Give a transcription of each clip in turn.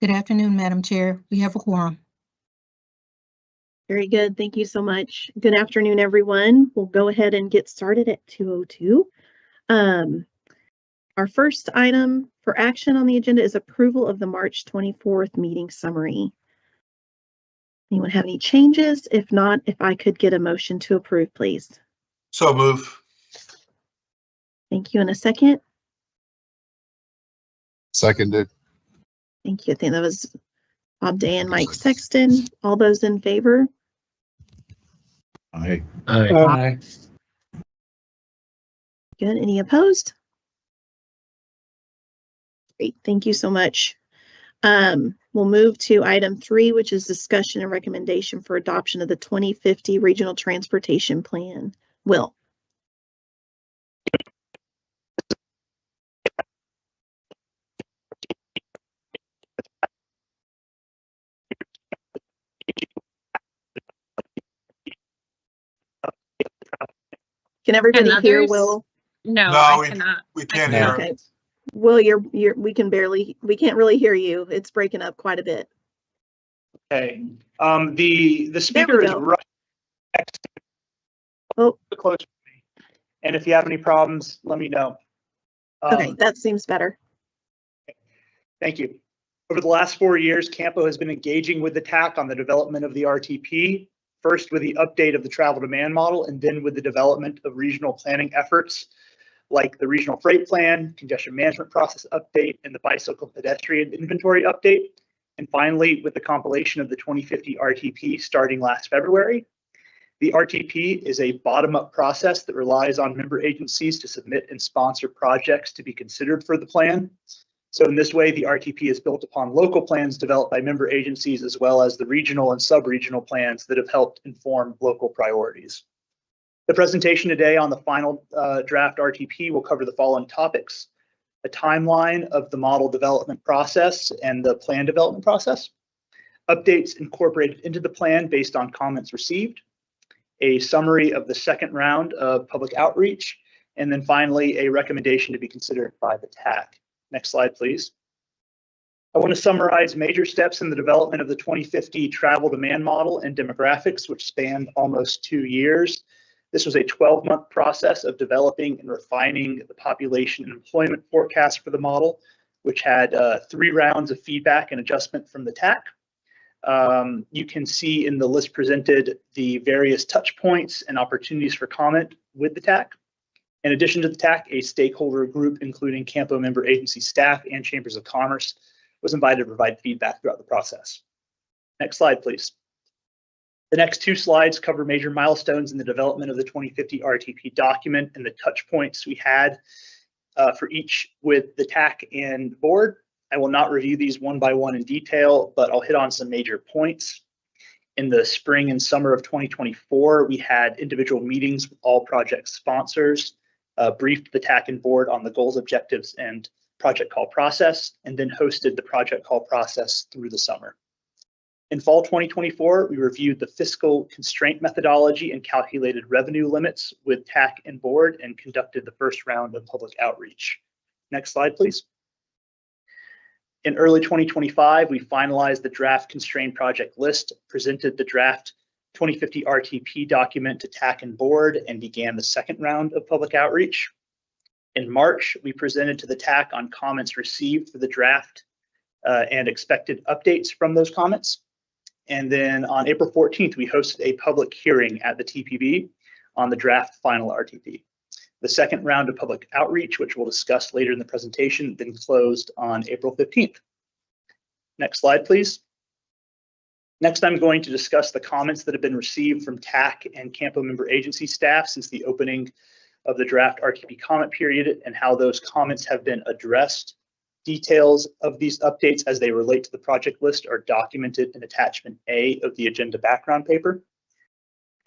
Good afternoon, Madam Chair. We have a quorum. Very good. Thank you so much. Good afternoon, everyone. We'll go ahead and get started at 2:02. Our first item for action on the agenda is approval of the March 24th meeting summary. Anyone have any changes? If not, if I could get a motion to approve, please. So move. Thank you. In a second. Seconded. Thank you. I think that was Bob Day and Mike Sexton. All those in favor? Aye. Aye. Good. Any opposed? Great. Thank you so much. We'll move to item 3, which is discussion and recommendation for adoption of the 2050 Regional Transportation Plan. Will. Can everybody hear Will? No, No, I cannot. We can't I hear. cannot. Okay. Will, we can't really hear you. It's breaking up quite a bit. Okay. The speaker is go. right Oh, close to me. And if you have any problems, let me know. okay. That seems better. Thank you. Over the last 4 years, CAMPO has been engaging with the TAC on the development of the RTP, first with the update of the travel demand model, and then with the development of regional planning efforts like the regional freight plan, congestion management process update, and the bicycle pedestrian inventory update. And finally, with the compilation of the 2050 RTP starting last February. The RTP is a bottom-up process that relies on member agencies to submit and sponsor projects to be considered for the plan. So in this way, the RTP is built upon local plans developed by member agencies, as well as the regional and sub-regional plans that have helped inform local priorities. The presentation today on the final draft RTP will cover the following topics: a timeline of the model development process and the plan development process, updates incorporated into the plan based on comments received, a summary of the second round of public outreach, and then finally a recommendation to be considered by the TAC. Next slide, please. I want to summarize major steps in the development of the 2050 travel demand model and demographics, which spanned almost 2 years. This was a 12-month process of developing and refining the population and employment forecast for the model, which had 3 rounds of feedback and adjustment from the TAC. You can see in the list presented the various touch points and opportunities for comment with the TAC. In addition to the TAC, a stakeholder group, including CAMPO member agency staff and chambers of commerce, was invited to provide feedback throughout the process. Next slide, please. The next 2 slides cover major milestones in the development of the 2050 RTP document and the touch points we had for each with the TAC and board. I will not review these one by one in detail, but I'll hit on some major points. In the spring and summer of 2024, we had individual meetings with all project sponsors, briefed the TAC and board on the goals, objectives, and project call process, and then hosted the project call process through the summer. In fall 2024, we reviewed the fiscal constraint methodology and calculated revenue limits with TAC and board and conducted the first round of public outreach. Next slide, please. In early 2025, we finalized the draft constrained project list, presented the draft 2050 RTP document to TAC and board, and began the second round of public outreach. In March, we presented to the TAC on comments received for the draft and expected updates from those comments. And then on April 14th, we hosted a public hearing at the TPB on the draft final RTP. The second round of public outreach, which we'll discuss later in the presentation, then closed on April 15th. Next slide, please. Next, I'm going to discuss the comments that have been received from TAC and CAMPO member agency staff since the opening of the draft RTP comment period and how those comments have been addressed. Details of these updates as they relate to the project list are documented in attachment A of the agenda background paper.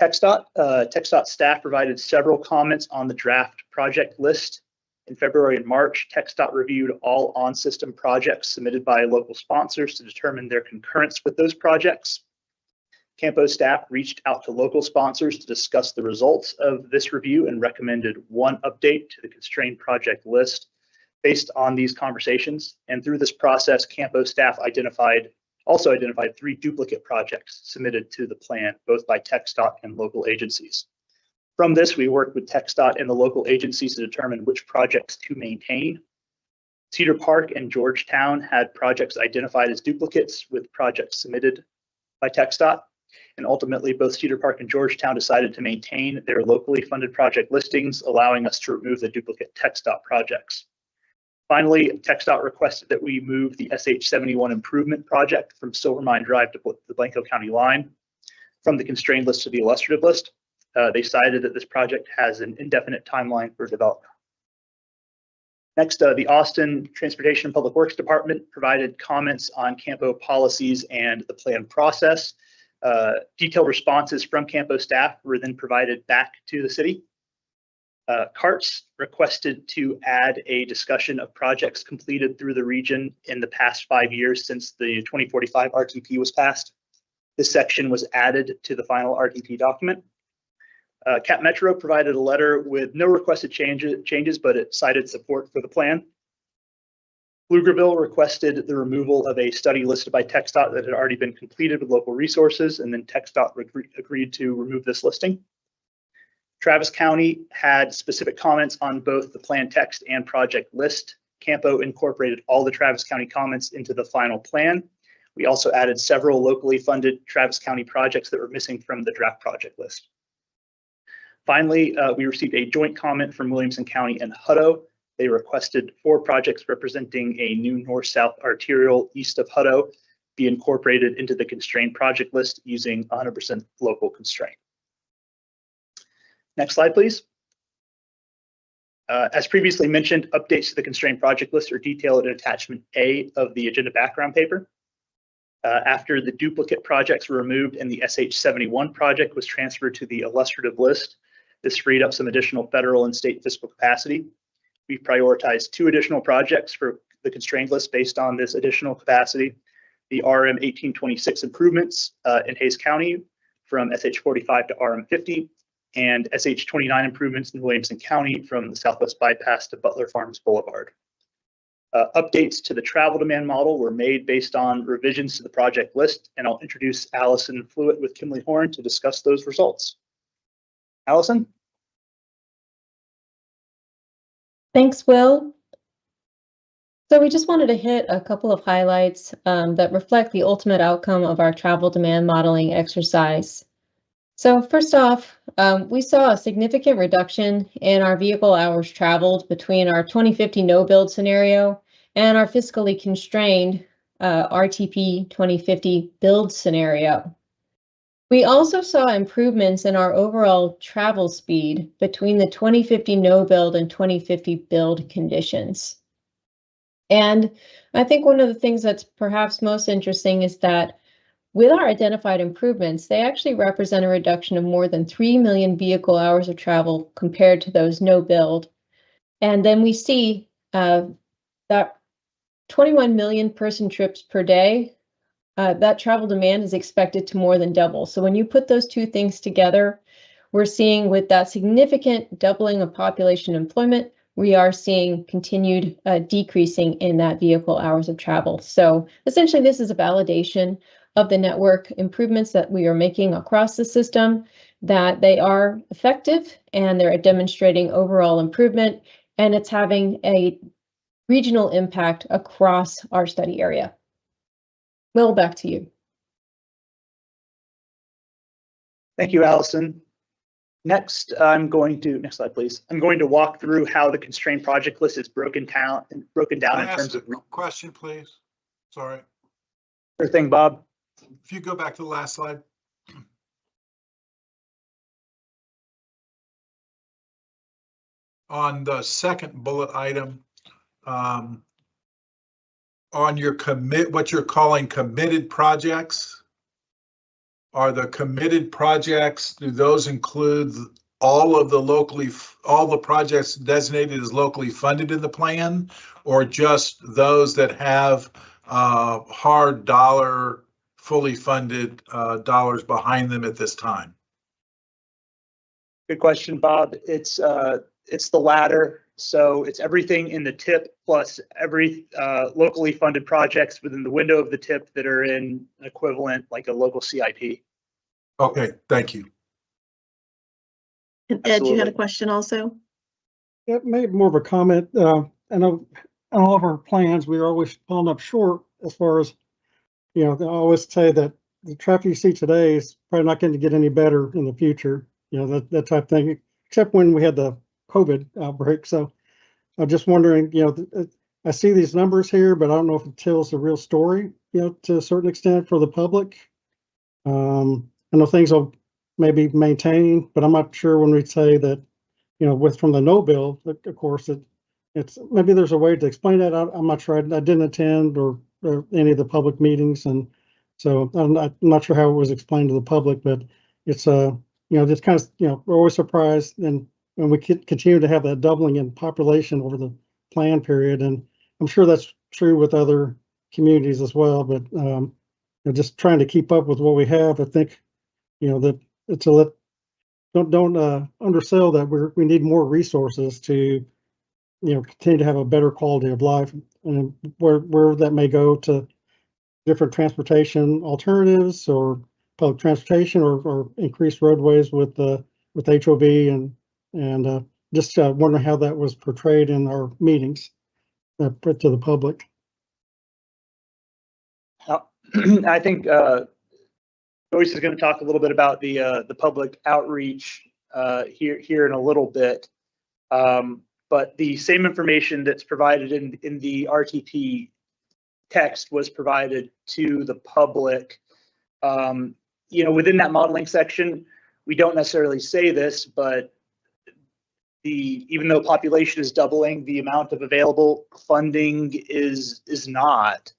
TxDOT staff provided several comments on the draft project list. In February and March, TxDOT reviewed all on-system projects submitted by local sponsors to determine their concurrence with those projects. CAMPO staff reached out to local sponsors to discuss the results of this review and recommended one update to the constrained project list. based on these conversations. And through this process, CAMPO staff also identified 3 duplicate projects submitted to the plan, both by TxDOT and local agencies. From this, we worked with TxDOT and the local agencies to determine which projects to maintain. Cedar Park and Georgetown had projects identified as duplicates with projects submitted by TxDOT. And ultimately, both Cedar Park and Georgetown decided to maintain their locally funded project listings, allowing us to remove the duplicate TxDOT projects. Finally, TxDOT requested that we move the SH71 improvement project from Silvermine Drive to the Blanco County line from the constrained list to the illustrative list. They cited that this project has an indefinite timeline for development. Next, the Austin Transportation and Public Works Department provided comments on CAMPO policies and the plan process. Detailed responses from CAMPO staff were then provided back to the city. CARTS requested to add a discussion of projects completed through the region in the past 5 years since the 2045 RTP was passed. This section was added to the final RTP document. Cap Metro provided a letter with no requested changes, but it cited support for the plan. Pflugerville requested the removal of a study listed by TxDOT that had already been completed with local resources, and then TxDOT agreed to remove this listing. Travis County had specific comments on both the plan text and project list. CAMPO incorporated all the Travis County comments into the final plan. We also added several locally funded Travis County projects that were missing from the draft project list. Finally, we received a joint comment from Williamson County and Hutto. They requested 4 projects representing a new north-south arterial east of Hutto be incorporated into the constrained project list using 100% local constraint. Next slide, please. As previously mentioned, updates to the constrained project list are detailed in attachment A of the agenda background paper. After the duplicate projects were removed and the SH71 project was transferred to the illustrative list, this freed up some additional federal and state fiscal capacity. We prioritized 2 additional projects for the constrained list based on this additional capacity. The RM 1826 improvements in Hays County from SH45 to RM 50, and SH29 improvements in Williamson County from the Southwest Bypass to Butler Farms Boulevard. Updates to the travel demand model were made based on revisions to the project list, and I'll introduce Allison Flewitt with Kimley Horn to discuss those results. Allison? Thanks, Will. So we just wanted to hit a couple of highlights that reflect the ultimate outcome of our travel demand modeling exercise. So first off, we saw a significant reduction in our vehicle hours traveled between our 2050 no-build scenario and our fiscally constrained RTP 2050 build scenario. We also saw improvements in our overall travel speed between the 2050 no-build and 2050 build conditions. And I think one of the things that's perhaps most interesting is that with our identified improvements, they actually represent a reduction of more than 3 million vehicle hours of travel compared to those no-build. And then we see that 21 million person trips per day, that travel demand is expected to more than double. So when you put those 2 things together, we're seeing with that significant doubling of population employment, we are seeing continued decreasing in that vehicle hours of travel. So essentially, this is a validation of the network improvements that we are making across the system, that they are effective and they're demonstrating overall improvement, and it's having a regional impact across our study area. Will, back to you. Thank you, Allison. Next slide, please. I'm going to walk through how the constrained project list is broken down in terms of. Question, please. Sorry. Sure thing, Bob. If you go back to the last slide. On the second bullet item, on your what you're calling committed projects, are the committed projects, do those include all the projects designated as locally funded in the plan, or just those that have hard dollar, fully funded dollars behind them at this time? Good question, Bob. It's the latter. So it's everything in the TIP plus every locally funded projects within the window of the TIP that are in an equivalent, like a local CIP. Okay, thank you. And Ed, you had a Absolutely. question also? Yeah, maybe more of a comment. I know on all of our plans, we're always falling up short as far as, they always say that the traffic you see today is probably not going to get any better in the future, that type of thing, except when we had the COVID outbreak. So I'm just wondering, I see these numbers here, but I don't know if it tells the real story, to a certain extent for the public. I know things will maybe maintain, but I'm not sure when we say that, from the no bill, of course, it's maybe there's a way to explain that. I'm not sure. I didn't attend or any of the public meetings, and so I'm not sure how it was explained to the public. But it's just kind of we're always surprised, and when we continue to have that doubling in population over the plan period, and I'm sure that's true with other communities as well. But just trying to keep up with what we have, I think that it's a don't undersell that we need more resources to continue to have a better quality of life, and where that may go to different transportation alternatives or public transportation or increased roadways with HOV and just wondering how that was portrayed in our meetings to the public. I think Joyce is going to talk a little bit about the public outreach here in a little bit. But the same information that's provided in the RTP text was provided to the public. Within that modeling section, we don't necessarily say this, but even though population is doubling, the amount of available funding is not.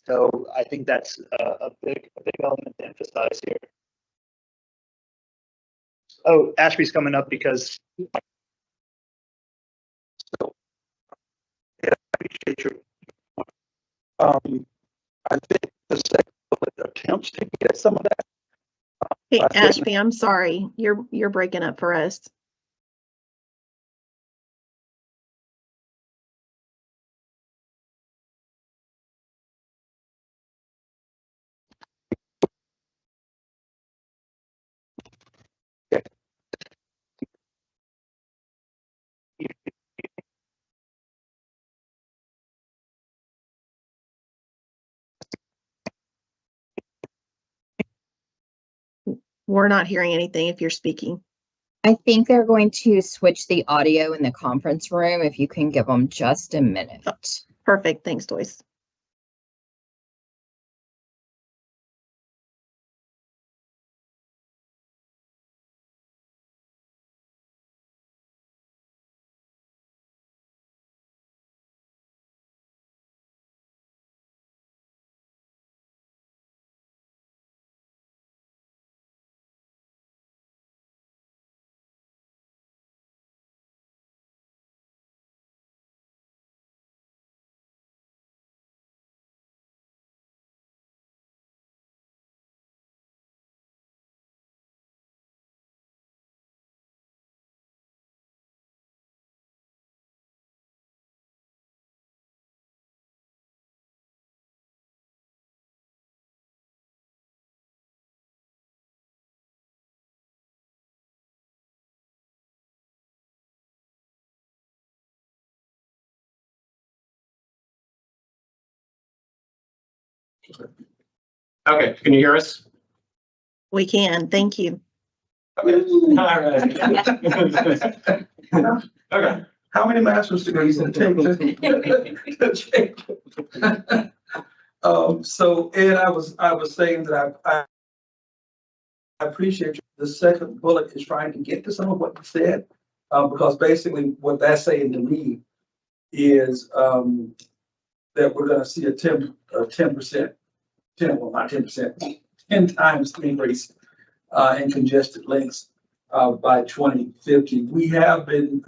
So I think that's a big element to emphasize here. Oh, Ashby's coming up because. So, yeah, I appreciate you. I think the second bullet attempts to get some of that. Hey, I think- Ashby, I'm sorry. You're breaking up for us. We're not hearing anything if you're speaking. I think they're going to switch the audio in the conference room. If you can give them just a minute. Perfect. Thanks, Joyce. Okay, can you hear us? We can. Thank you. Okay. All right. Okay. How many master's degrees did it take to so Ed, I was saying that I appreciate you. The second bullet is trying to get to some of what you said, because basically what that's saying to me is that we're going to see a 10%, 10 times increase in congested links by 2050. We have been,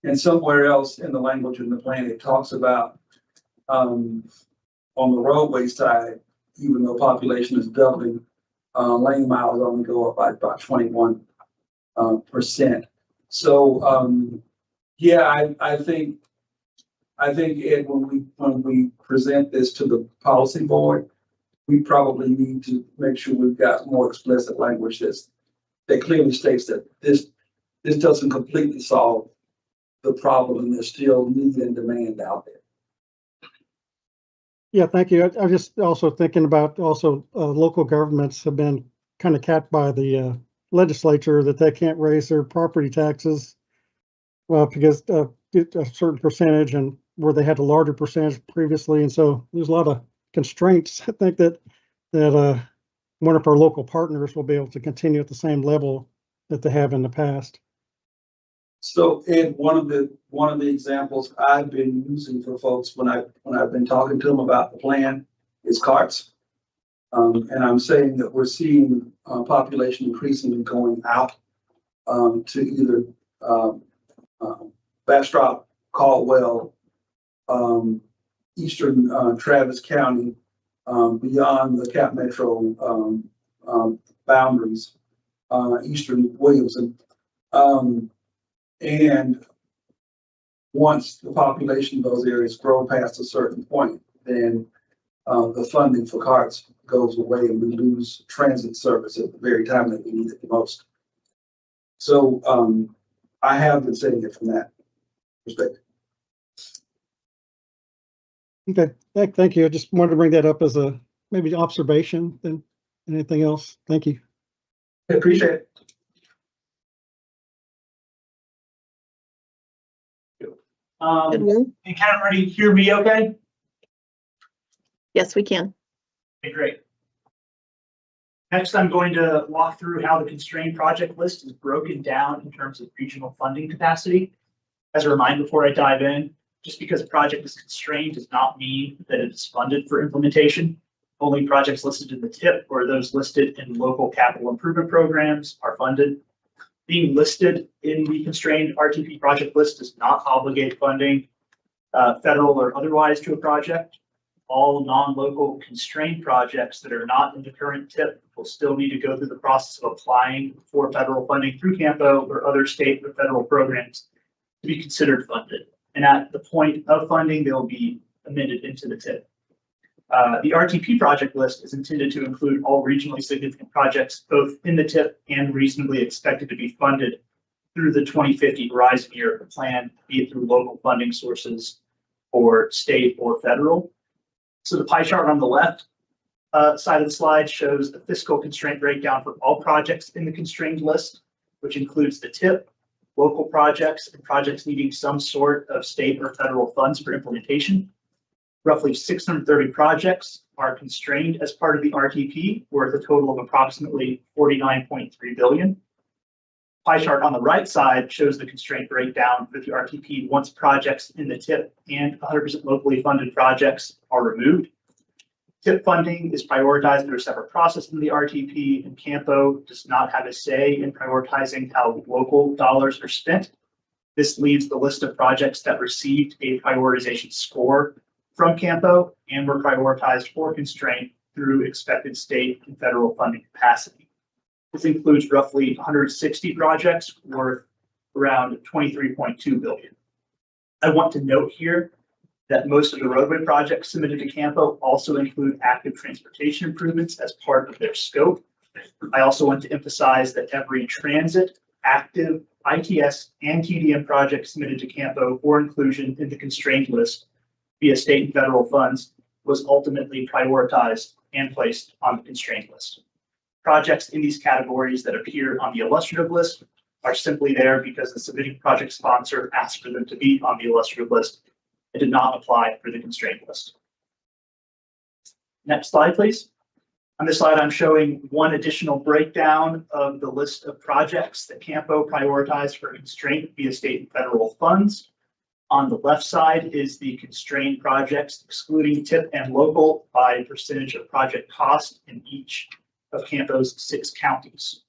and somewhere else in the language in the plan, it talks about on the roadway side, even though population is doubling, lane miles only go up by about 21%. So, yeah, I think Ed, when we present this to the policy board, we probably need to make sure we've got more explicit language that clearly states that this doesn't completely solve the problem, and there's still need and demand out there. Yeah, thank you. I'm just also thinking about local governments have been kind of capped by the legislature that they can't raise their property taxes. Well, because a certain percentage, and where they had a larger percentage previously. And so there's a lot of constraints. I think that one of our local partners will be able to continue at the same level that they have in the past. So Ed, one of the examples I've been using for folks when I've been talking to them about the plan is carts. And I'm saying that we're seeing population increasingly going out to either Bastrop, Caldwell, eastern Travis County, beyond the Cap Metro boundaries, eastern Williamson. And once the population of those areas grow past a certain point, then the funding for carts goes away and we lose transit service at the very time that we need it the most. So I have been saying it from that perspective. Okay, thank you. I just wanted to bring that up as a maybe observation than anything else. Thank you. I appreciate it. Good, Will? You can already hear me okay? Yes, we can. Okay, great. Next, I'm going to walk through how the constrained project list is broken down in terms of regional funding capacity. As a reminder before I dive in, just because a project is constrained does not mean that it is funded for implementation. Only projects listed in the TIP or those listed in local capital improvement programs are funded. Being listed in the constrained RTP project list does not obligate funding, federal or otherwise, to a project. All non-local constrained projects that are not in the current TIP will still need to go through the process of applying for federal funding through CAMPO or other state or federal programs to be considered funded. And at the point of funding, they'll be amended into the TIP. The RTP project list is intended to include all regionally significant projects, both in the TIP and reasonably expected to be funded through the 2050 Horizon Year of the plan, be it through local funding sources or state or federal. So the pie chart on the left side of the slide shows the fiscal constraint breakdown for all projects in the constrained list, which includes the TIP, local projects, and projects needing some sort of state or federal funds for implementation. Roughly 630 projects are constrained as part of the RTP, worth a total of approximately $49.3 billion. Pie chart on the right side shows the constraint breakdown for the RTP once projects in the TIP and 100% locally funded projects are removed. TIP funding is prioritized through a separate process in the RTP, and CAMPO does not have a say in prioritizing how local dollars are spent. This leaves the list of projects that received a prioritization score from CAMPO and were prioritized for constraint through expected state and federal funding capacity. This includes roughly 160 projects worth around $23.2 billion. I want to note here that most of the roadway projects submitted to CAMPO also include active transportation improvements as part of their scope. I also want to emphasize that every transit, active, ITS, and TDM project submitted to CAMPO for inclusion in the constrained list via state and federal funds was ultimately prioritized and placed on the constrained list. Projects in these categories that appear on the illustrative list are simply there because the submitting project sponsor asked for them to be on the illustrative list and did not apply for the constrained list. Next slide, please. On this slide, I'm showing one additional breakdown of the list of projects that CAMPO prioritized for constraint via state and federal funds. On the left side is the constrained projects, excluding TIP and local, by percentage of project cost in each of CAMPO's 6 counties.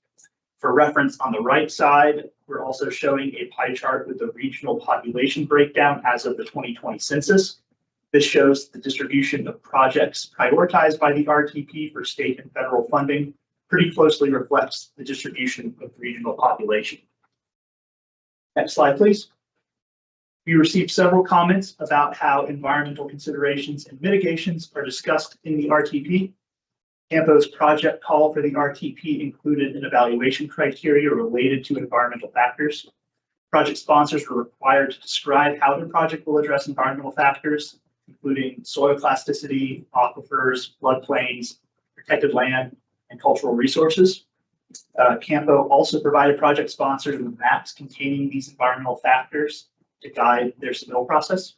For reference, on the right side, we're also showing a pie chart with the regional population breakdown as of the 2020 census. This shows the distribution of projects prioritized by the RTP for state and federal funding pretty closely reflects the distribution of regional population. Next slide, please. We received several comments about how environmental considerations and mitigations are discussed in the RTP. CAMPO's project call for the RTP included an evaluation criteria related to environmental factors. Project sponsors were required to describe how their project will address environmental factors, including soil plasticity, aquifers, floodplains, protected land, and cultural resources. CAMPO also provided project sponsors with maps containing these environmental factors to guide their submittal process.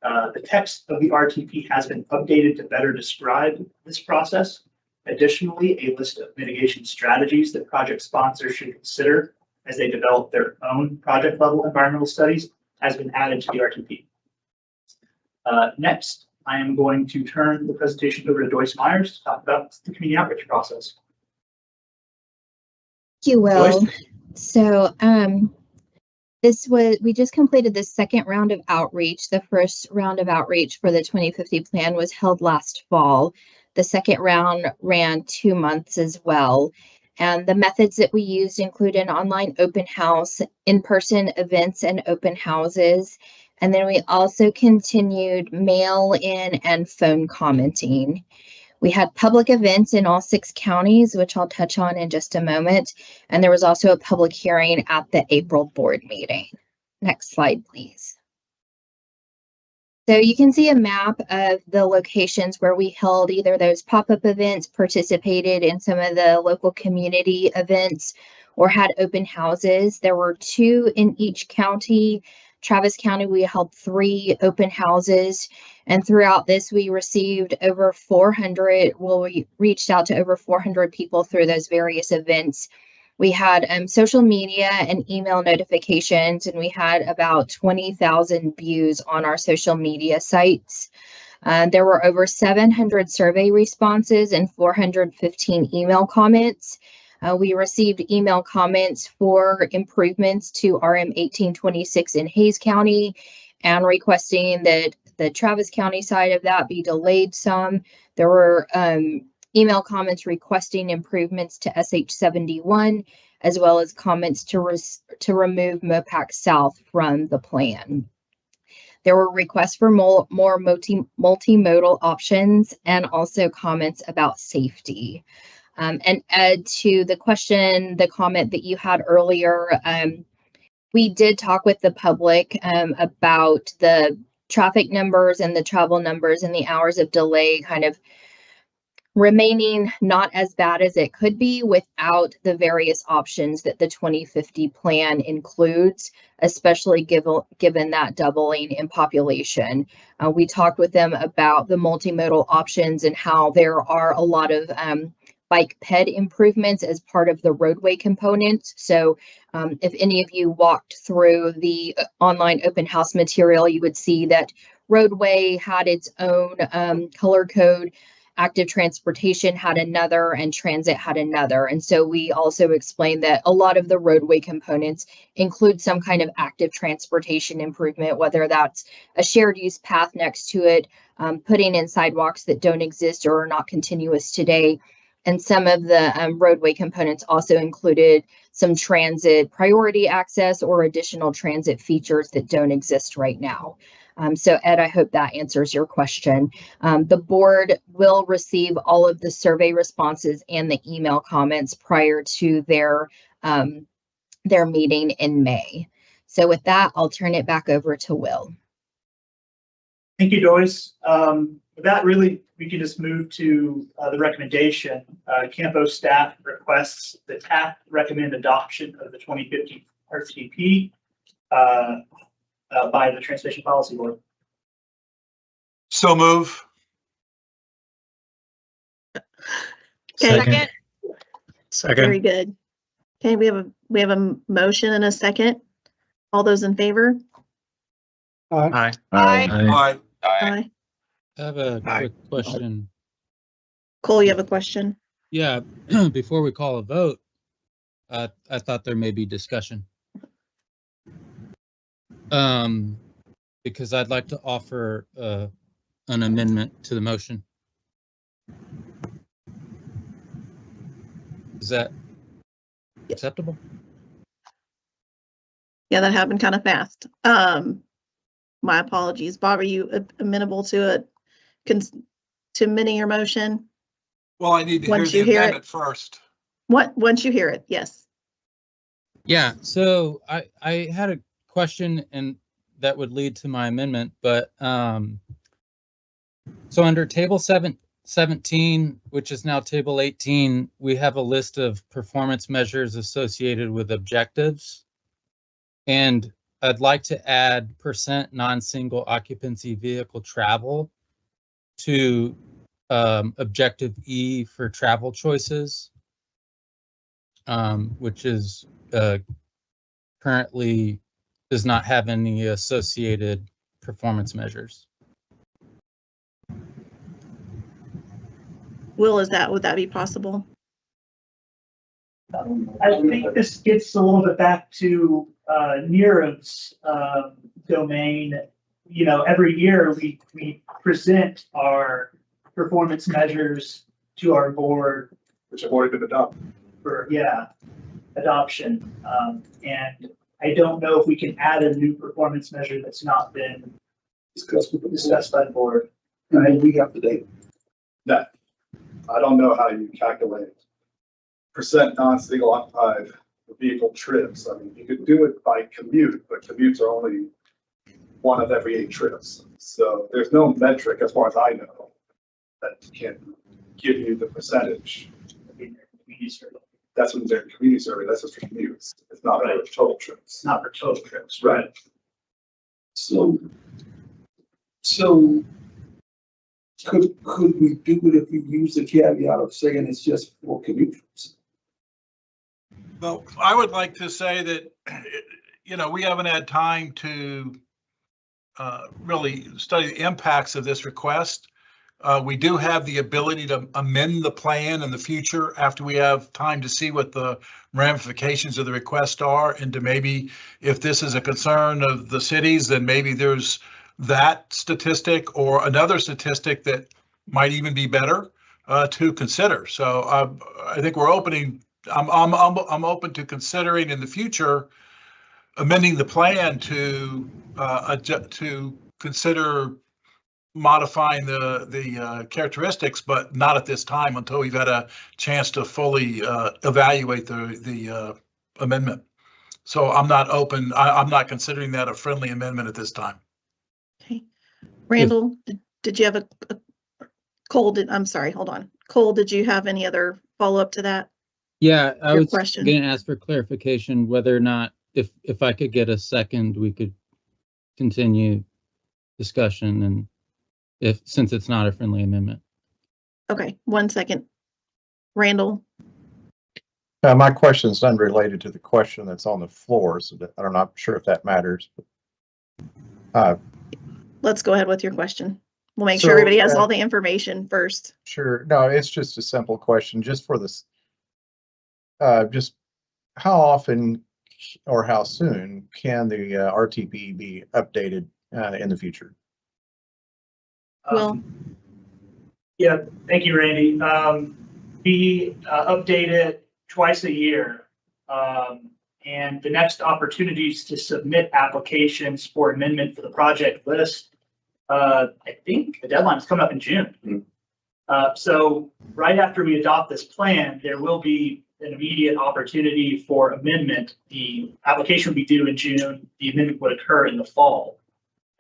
The text of the RTP has been updated to better describe this process. Additionally, a list of mitigation strategies that project sponsors should consider as they develop their own project level environmental studies has been added to the RTP. Next, I am going to turn the presentation over to Joyce Myers to talk about the community outreach process. Thank you, Will. Joyce? So we just completed the second round of outreach. The first round of outreach for the 2050 plan was held last fall. The second round ran 2 months as well. And the methods that we used include an online open house, in-person events and open houses. And then we also continued mail-in and phone commenting. We had public events in all 6 counties, which I'll touch on in just a moment. And there was also a public hearing at the April board meeting. Next slide, please. So you can see a map of the locations where we held either those pop-up events, participated in some of the local community events, or had open houses. There were 2 in each county. Travis County, we held 3 open houses. And throughout this, we received over 400, we reached out to over 400 people through those various events. We had social media and email notifications, and we had about 20,000 views on our social media sites. There were over 700 survey responses and 415 email comments. We received email comments for improvements to RM 1826 in Hays County and requesting that the Travis County side of that be delayed some. There were email comments requesting improvements to SH 71, as well as comments to remove MOPAC South from the plan. There were requests for more multimodal options and also comments about safety. And Ed, to the question, the comment that you had earlier, we did talk with the public about the traffic numbers and the travel numbers and the hours of delay kind of remaining not as bad as it could be without the various options that the 2050 plan includes, especially given that doubling in population. We talked with them about the multimodal options and how there are a lot of bike ped improvements as part of the roadway component. So if any of you walked through the online open house material, you would see that roadway had its own color code, active transportation had another, and transit had another. And so we also explained that a lot of the roadway components include some kind of active transportation improvement, whether that's a shared use path next to it, putting in sidewalks that don't exist or are not continuous today. And some of the roadway components also included some transit priority access or additional transit features that don't exist right now. So Ed, I hope that answers your question. The board will receive all of the survey responses and the email comments prior to their meeting in May. So with that, I'll turn it back over to Will. Thank you, Joyce. With that, really, we can just move to the recommendation. CAMPO staff requests the TAC recommend adoption of the 2050 RTP by the Transportation Policy Board. So move. Okay, Second. very good. Okay, we have a motion and a second. All those in favor? Aye. Aye. Aye. I have a quick question. Cole, you have a question? Yeah, before we call a vote, I thought there may be discussion. Because I'd like to offer an amendment to the motion. Is that acceptable? Yeah, that happened kind of fast. My apologies. Bob, are you amenable to to amending your motion? Well, I need to hear Once the you hear it. amendment first. Once you hear it, yes. Yeah, so I had a question and that would lead to my amendment, but so under table 17, which is now table 18, we have a list of performance measures associated with objectives. And I'd like to add % non-single occupancy vehicle travel to objective E for travel choices, which is currently does not have any associated performance measures. Will, would that be possible? I think this gets a little bit back to Neerev's domain. You know, every year we present our performance measures to our board. Which have already been adopted. For, adoption. And I don't know if we can add a new performance measure that's not been discussed by the board. Right, we have to date. No, I don't know how you calculate % non-single occupied vehicle trips. I mean, you could do it by commute, but commutes are only 1 of every 8 trips. So there's no metric, as far as I know, that can give you the percentage. That's when they're community survey. That's just for commutes. It's not for total trips. Not for total trips. Right. So could we do it if we use the caveat of saying it's just for commuters? Well, I would like to say that, you know, we haven't had time to really study the impacts of this request. We do have the ability to amend the plan in the future after we have time to see what the ramifications of the request are, and to maybe, if this is a concern of the cities, then maybe there's that statistic or another statistic that might even be better to consider. So I think we're opening. I'm open to considering in the future amending the plan to consider modifying the characteristics, but not at this time until we've had a chance to fully evaluate the amendment. So I'm not open. I'm not considering that a friendly amendment at this time. Okay. Randall, did you have a Cole? I'm sorry, hold on. Cole, did you have any other follow-up to that? Yeah, I was going question. to ask for clarification whether or not, if I could get a second, we could continue discussion, and since it's not a friendly amendment. Okay, 1 second. Randall? My question is unrelated to the question that's on the floor, so I'm not sure if that matters. Let's go ahead with your question. We'll make sure everybody has all the information first. Sure. No, it's just a simple question, just for this. Just how often or how soon can the RTP be updated in the future? Well, yeah, thank you, Randy. We update it twice a year. And the next opportunities to submit applications for amendment for the project list, I think the deadline is coming up in June. So right after we adopt this plan, there will be an immediate opportunity for amendment. The application would be due in June. The amendment would occur in the fall.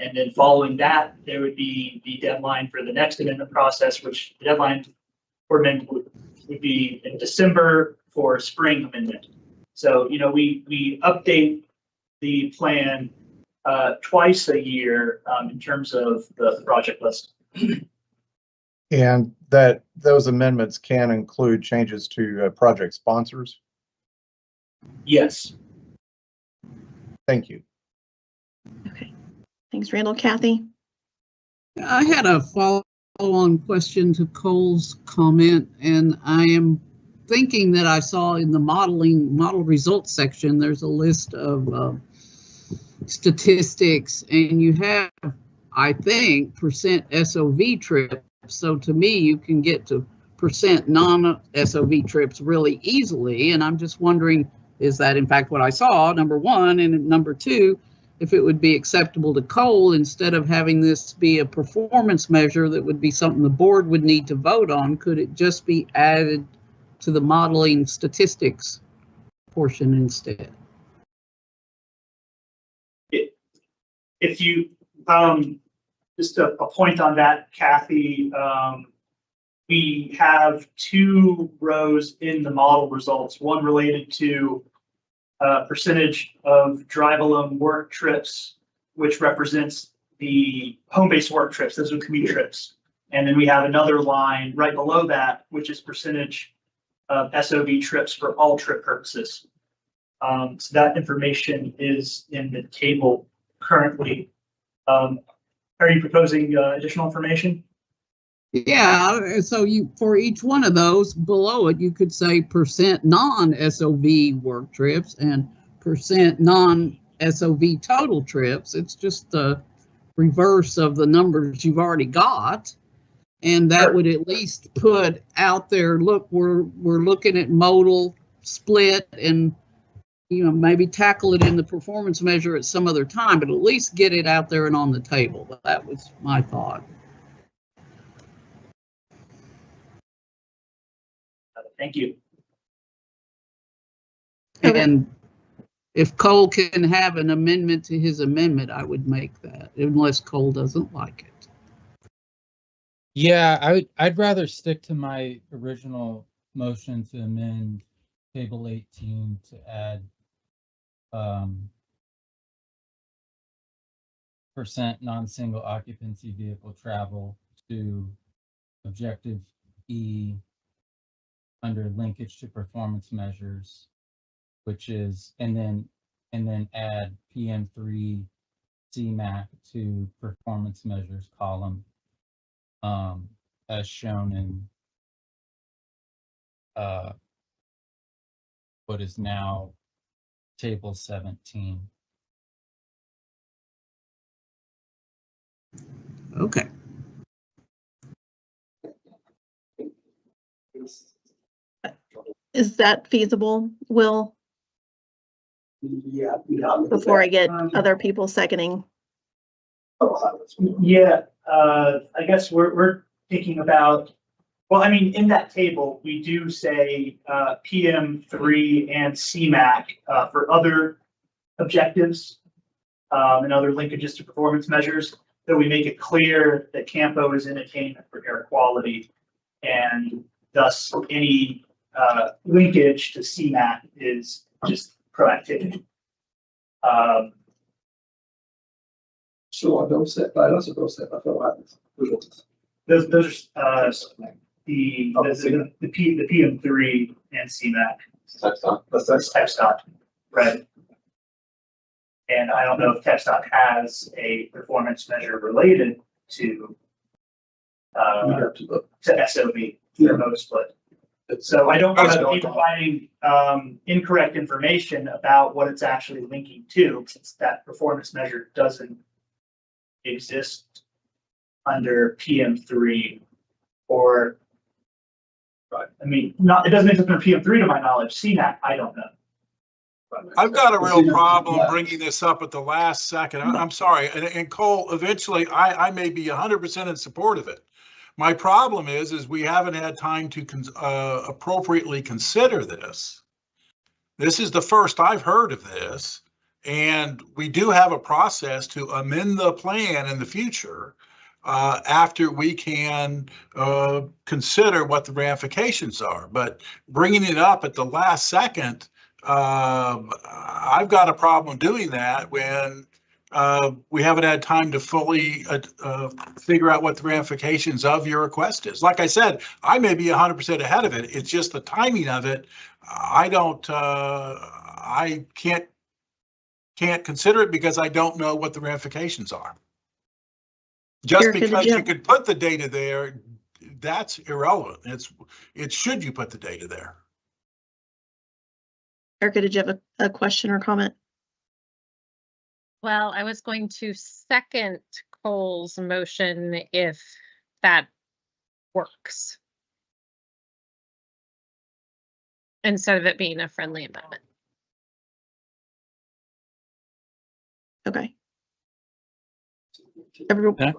And then following that, there would be the deadline for the next amendment process, which the deadline for amendment would be in December for spring amendment. So, you know, we update the plan twice a year in terms of the project list. And that those amendments can include changes to project sponsors? Yes. Thank you. okay. Thanks, Randall. Kathy? I had a follow-on question to Cole's comment, and I am thinking that I saw in the model results section, there's a list of statistics, and you have, I think, % SOV trips. So to me, you can get to % non-SOV trips really easily. And I'm just wondering, is that in fact what I saw, number one, and number two, if it would be acceptable to Cole, instead of having this be a performance measure that would be something the board would need to vote on, could it just be added to the modeling statistics portion instead? If you, just a point on that, Kathy, we have two rows in the model results, one related to percentage of drive alone work trips, which represents the home-based work trips. Those are commute trips. And then we have another line right below that, which is percentage of SOV trips for all trip purposes. So that information is in the table currently. Are you proposing additional information? Yeah, so you, for each one of those below it, you could say percent non-SOV work trips and percent non-SOV total trips. It's just the reverse of the numbers you've already got. And that would at least put out there, look, we're looking at modal split, and you know, maybe tackle it in the performance measure at some other time, but at least get it out there and on the table. That was my thought. Thank you. And if Cole can have an amendment to his amendment, I would make that, unless Cole doesn't like it. Yeah, I'd rather stick to my original motion to amend table 18 to add percent non-single occupancy vehicle travel to objective E under linkage to performance measures, which is, and then add PM3 CMAC to performance measures column, as shown in what is now table 17. Okay. Is that feasible, Will? Yeah. Before I get other people seconding. Yeah, I guess we're thinking about, well, I mean, in that table, we do say PM3 and CMAC for other objectives and other linkages to performance measures, that we make it clear that CAMPO is in attainment for air quality, and thus any linkage to CMAC is just proactivity. So I don't set by us or don't set by fellow admins. Those are the PM3 and CMAC. That's type stock, right? And I don't know if tech stock has a performance measure related to SOV remote split. So I don't want to be providing incorrect information about what it's actually linking to, since that performance measure doesn't exist under PM3 or, I mean, it doesn't exist under PM3 to my knowledge. CMAC, I don't know. I've got a real problem bringing this up at the last second. I'm sorry. And Cole, eventually I may be 100% in support of it. My problem is we haven't had time to appropriately consider this. This is the first I've heard of this. And we do have a process to amend the plan in the future after we can consider what the ramifications are. But bringing it up at the last second, I've got a problem doing that when we haven't had time to fully figure out what the ramifications of your request is. Like I said, I may be 100% ahead of it. It's just the timing of it. I can't consider it because I don't know what the ramifications are. Just Erica, because you could put the data there, that's irrelevant. It's should you put the data there. Erica, did you have a question or comment? Well, I was going to second Cole's motion if that works, instead of it being a friendly amendment. Okay. Everyone, Yeah.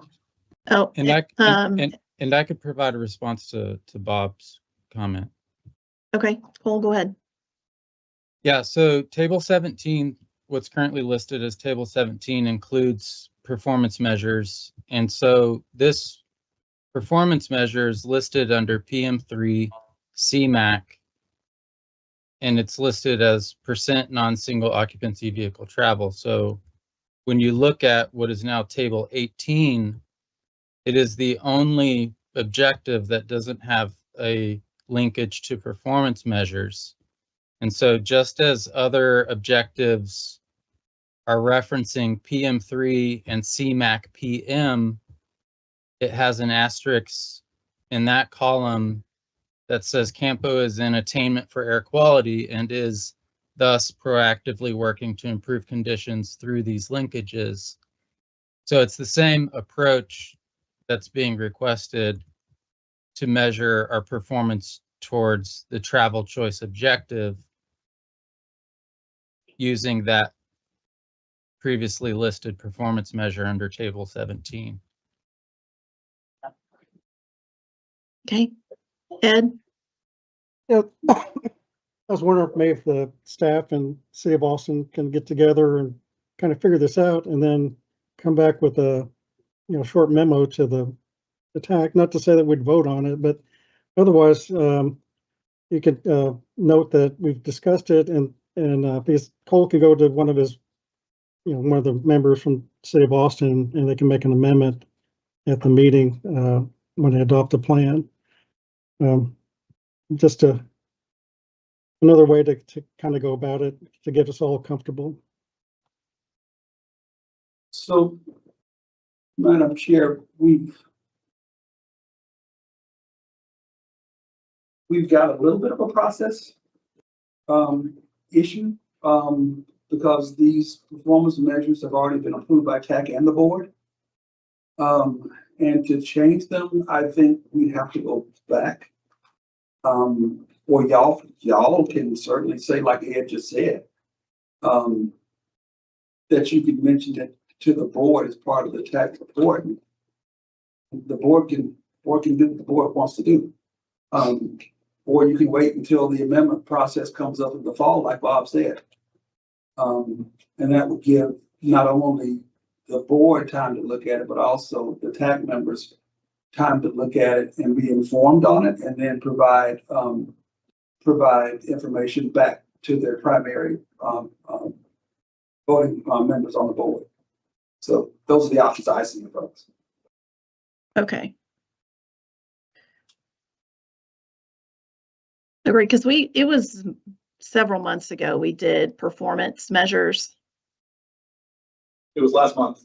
oh, And I could provide a response to Bob's comment. okay, Cole, go ahead. Yeah, so table 17, what's currently listed as table 17 includes performance measures. And so this performance measure is listed under PM3 CMAC, and it's listed as % non-single occupancy vehicle travel. So when you look at what is now table 18, it is the only objective that doesn't have a linkage to performance measures. And so just as other objectives are referencing PM3 and CMAC PM, it has an asterisk in that column that says CAMPO is in attainment for air quality and is thus proactively working to improve conditions through these linkages. So it's the same approach that's being requested to measure our performance towards the travel choice objective using that previously listed performance measure under table 17. Okay, Ed? Yeah, I was wondering if maybe if the staff and City of Austin can get together and kind of figure this out and then come back with a, short memo to the TAC, not to say that we'd vote on it, but otherwise, you could note that we've discussed it and because Cole can go to one of his, one of the members from City of Austin and they can make an amendment at the meeting when they adopt the plan. Just another way to kind of go about it to get us all comfortable. So, Madam Chair, we've got a little bit of a process issue because these performance measures have already been approved by TAC and the board. And to change them, I think we'd have to go back. Or y'all can certainly say, like Ed just said, that you could mention it to the board as part of the TAC report. The board can do what the board wants to do. Or you can wait until the amendment process comes up in the fall, like Bob said. And that would give not only the board time to look at it, but also the TAC members time to look at it and be informed on it, and then provide information back to their primary voting members on the board. So those are the options I see, folks. Okay. Agree, because it was several months ago, we did performance measures. It was last month.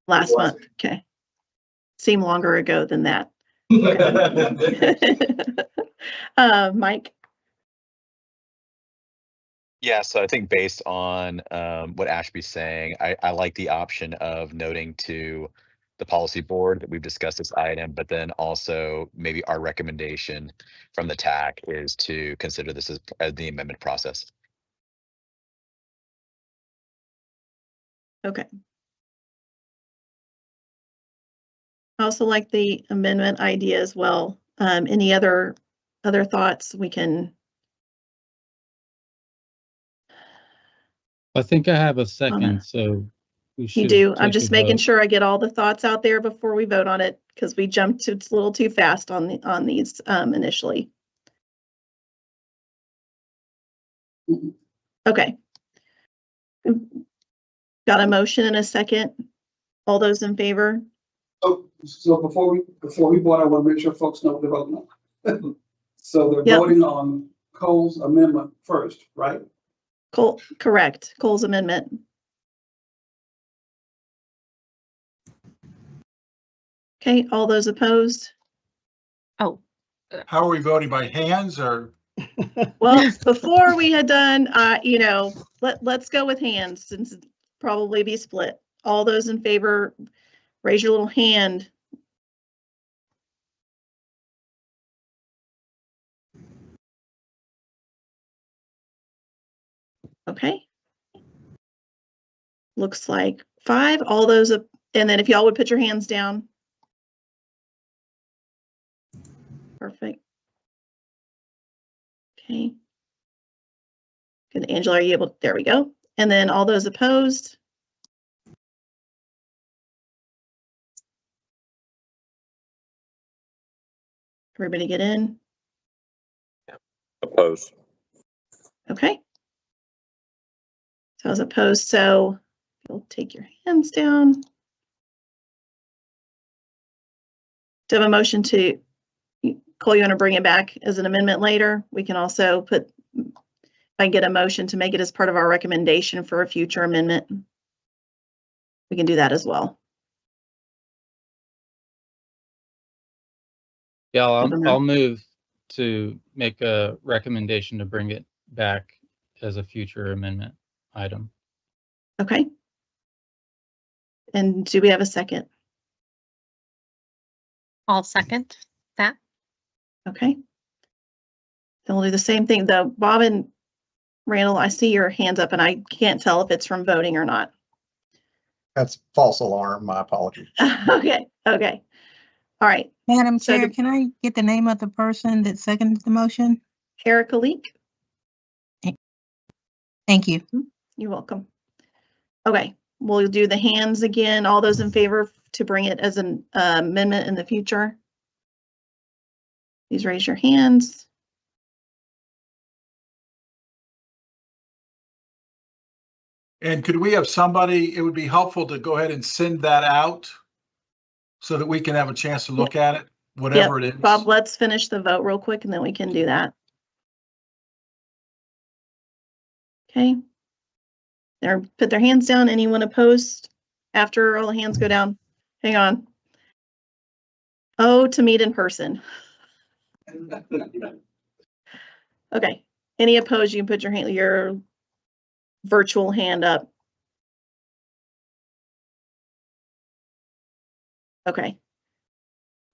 Last month, okay. Seemed longer ago than that. Mike? Yeah, so I think based on what Ashby's saying, I like the option of noting to the policy board that we've discussed this item, but then also maybe our recommendation from the TAC is to consider this as the amendment process. Okay. I also like the amendment idea as well. Any other thoughts we can? I think I have a second, so we should. You do. I'm just making vote. sure I get all the thoughts out there before we vote on it, because we jumped to, it's a little too fast on these initially. Okay. Got a motion and a second. All those in favor? Oh, so before we vote, I want to make sure folks know what they're voting on. So they're voting on Cole's amendment first, right? Correct. Cole's amendment. Okay, all those opposed? Oh. How are we voting, by hands or? Well, before we had done, let's go with hands since it'd probably be split. All those in favor, raise your little hand. Okay. looks like 5. All those, and then if y'all would put your hands down. Perfect. Okay. Good. Angela, are you able? There we go. And then all those opposed. Everybody get in. Opposed. Okay. So as opposed, so you'll take your hands down. To have a motion to, Cole, you want to bring it back as an amendment later? We can also put, if I get a motion to make it as part of our recommendation for a future amendment, we can do that as well. Yeah, I'll move to make a recommendation to bring it back as a future amendment item. Okay. And do we have a second? I'll second that. Okay. Then we'll do the same thing. Though, Bob and Randall, I see your hands up and I can't tell if it's from voting or not. That's false alarm. My apologies. Okay. Okay. All right. Madam So Chair, can I get the name of the person that seconded the motion? Erica Leak. Thank you. You're welcome. Okay. We'll do the hands again. All those in favor to bring it as an amendment in the future, please raise your hands. And could we have somebody, it would be helpful to go ahead and send that out so that we can have a chance to look at it, whatever it is. Bob, let's finish the vote real quick and then we can do that. Okay. There, put their hands down. Anyone opposed after all the hands go down? Hang on. Oh, to meet in person. Okay. Any opposed, you can put your virtual hand up. Okay.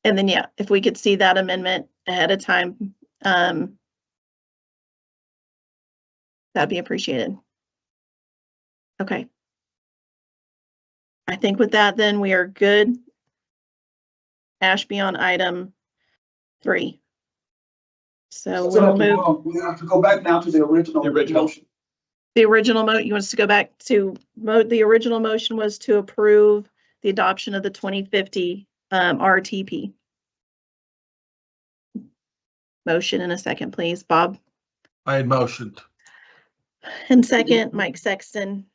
And then, yeah, if we could see that amendment ahead of time, that'd be appreciated. Okay. I think with that, then we are good. Ashby on item 3. So we'll move. We have to go back now to the original motion. The original motion, you want us to go back to the original motion was to approve the adoption of the 2050 RTP. Motion in a second, please. Bob? I had motioned. And second, Mike Sexton.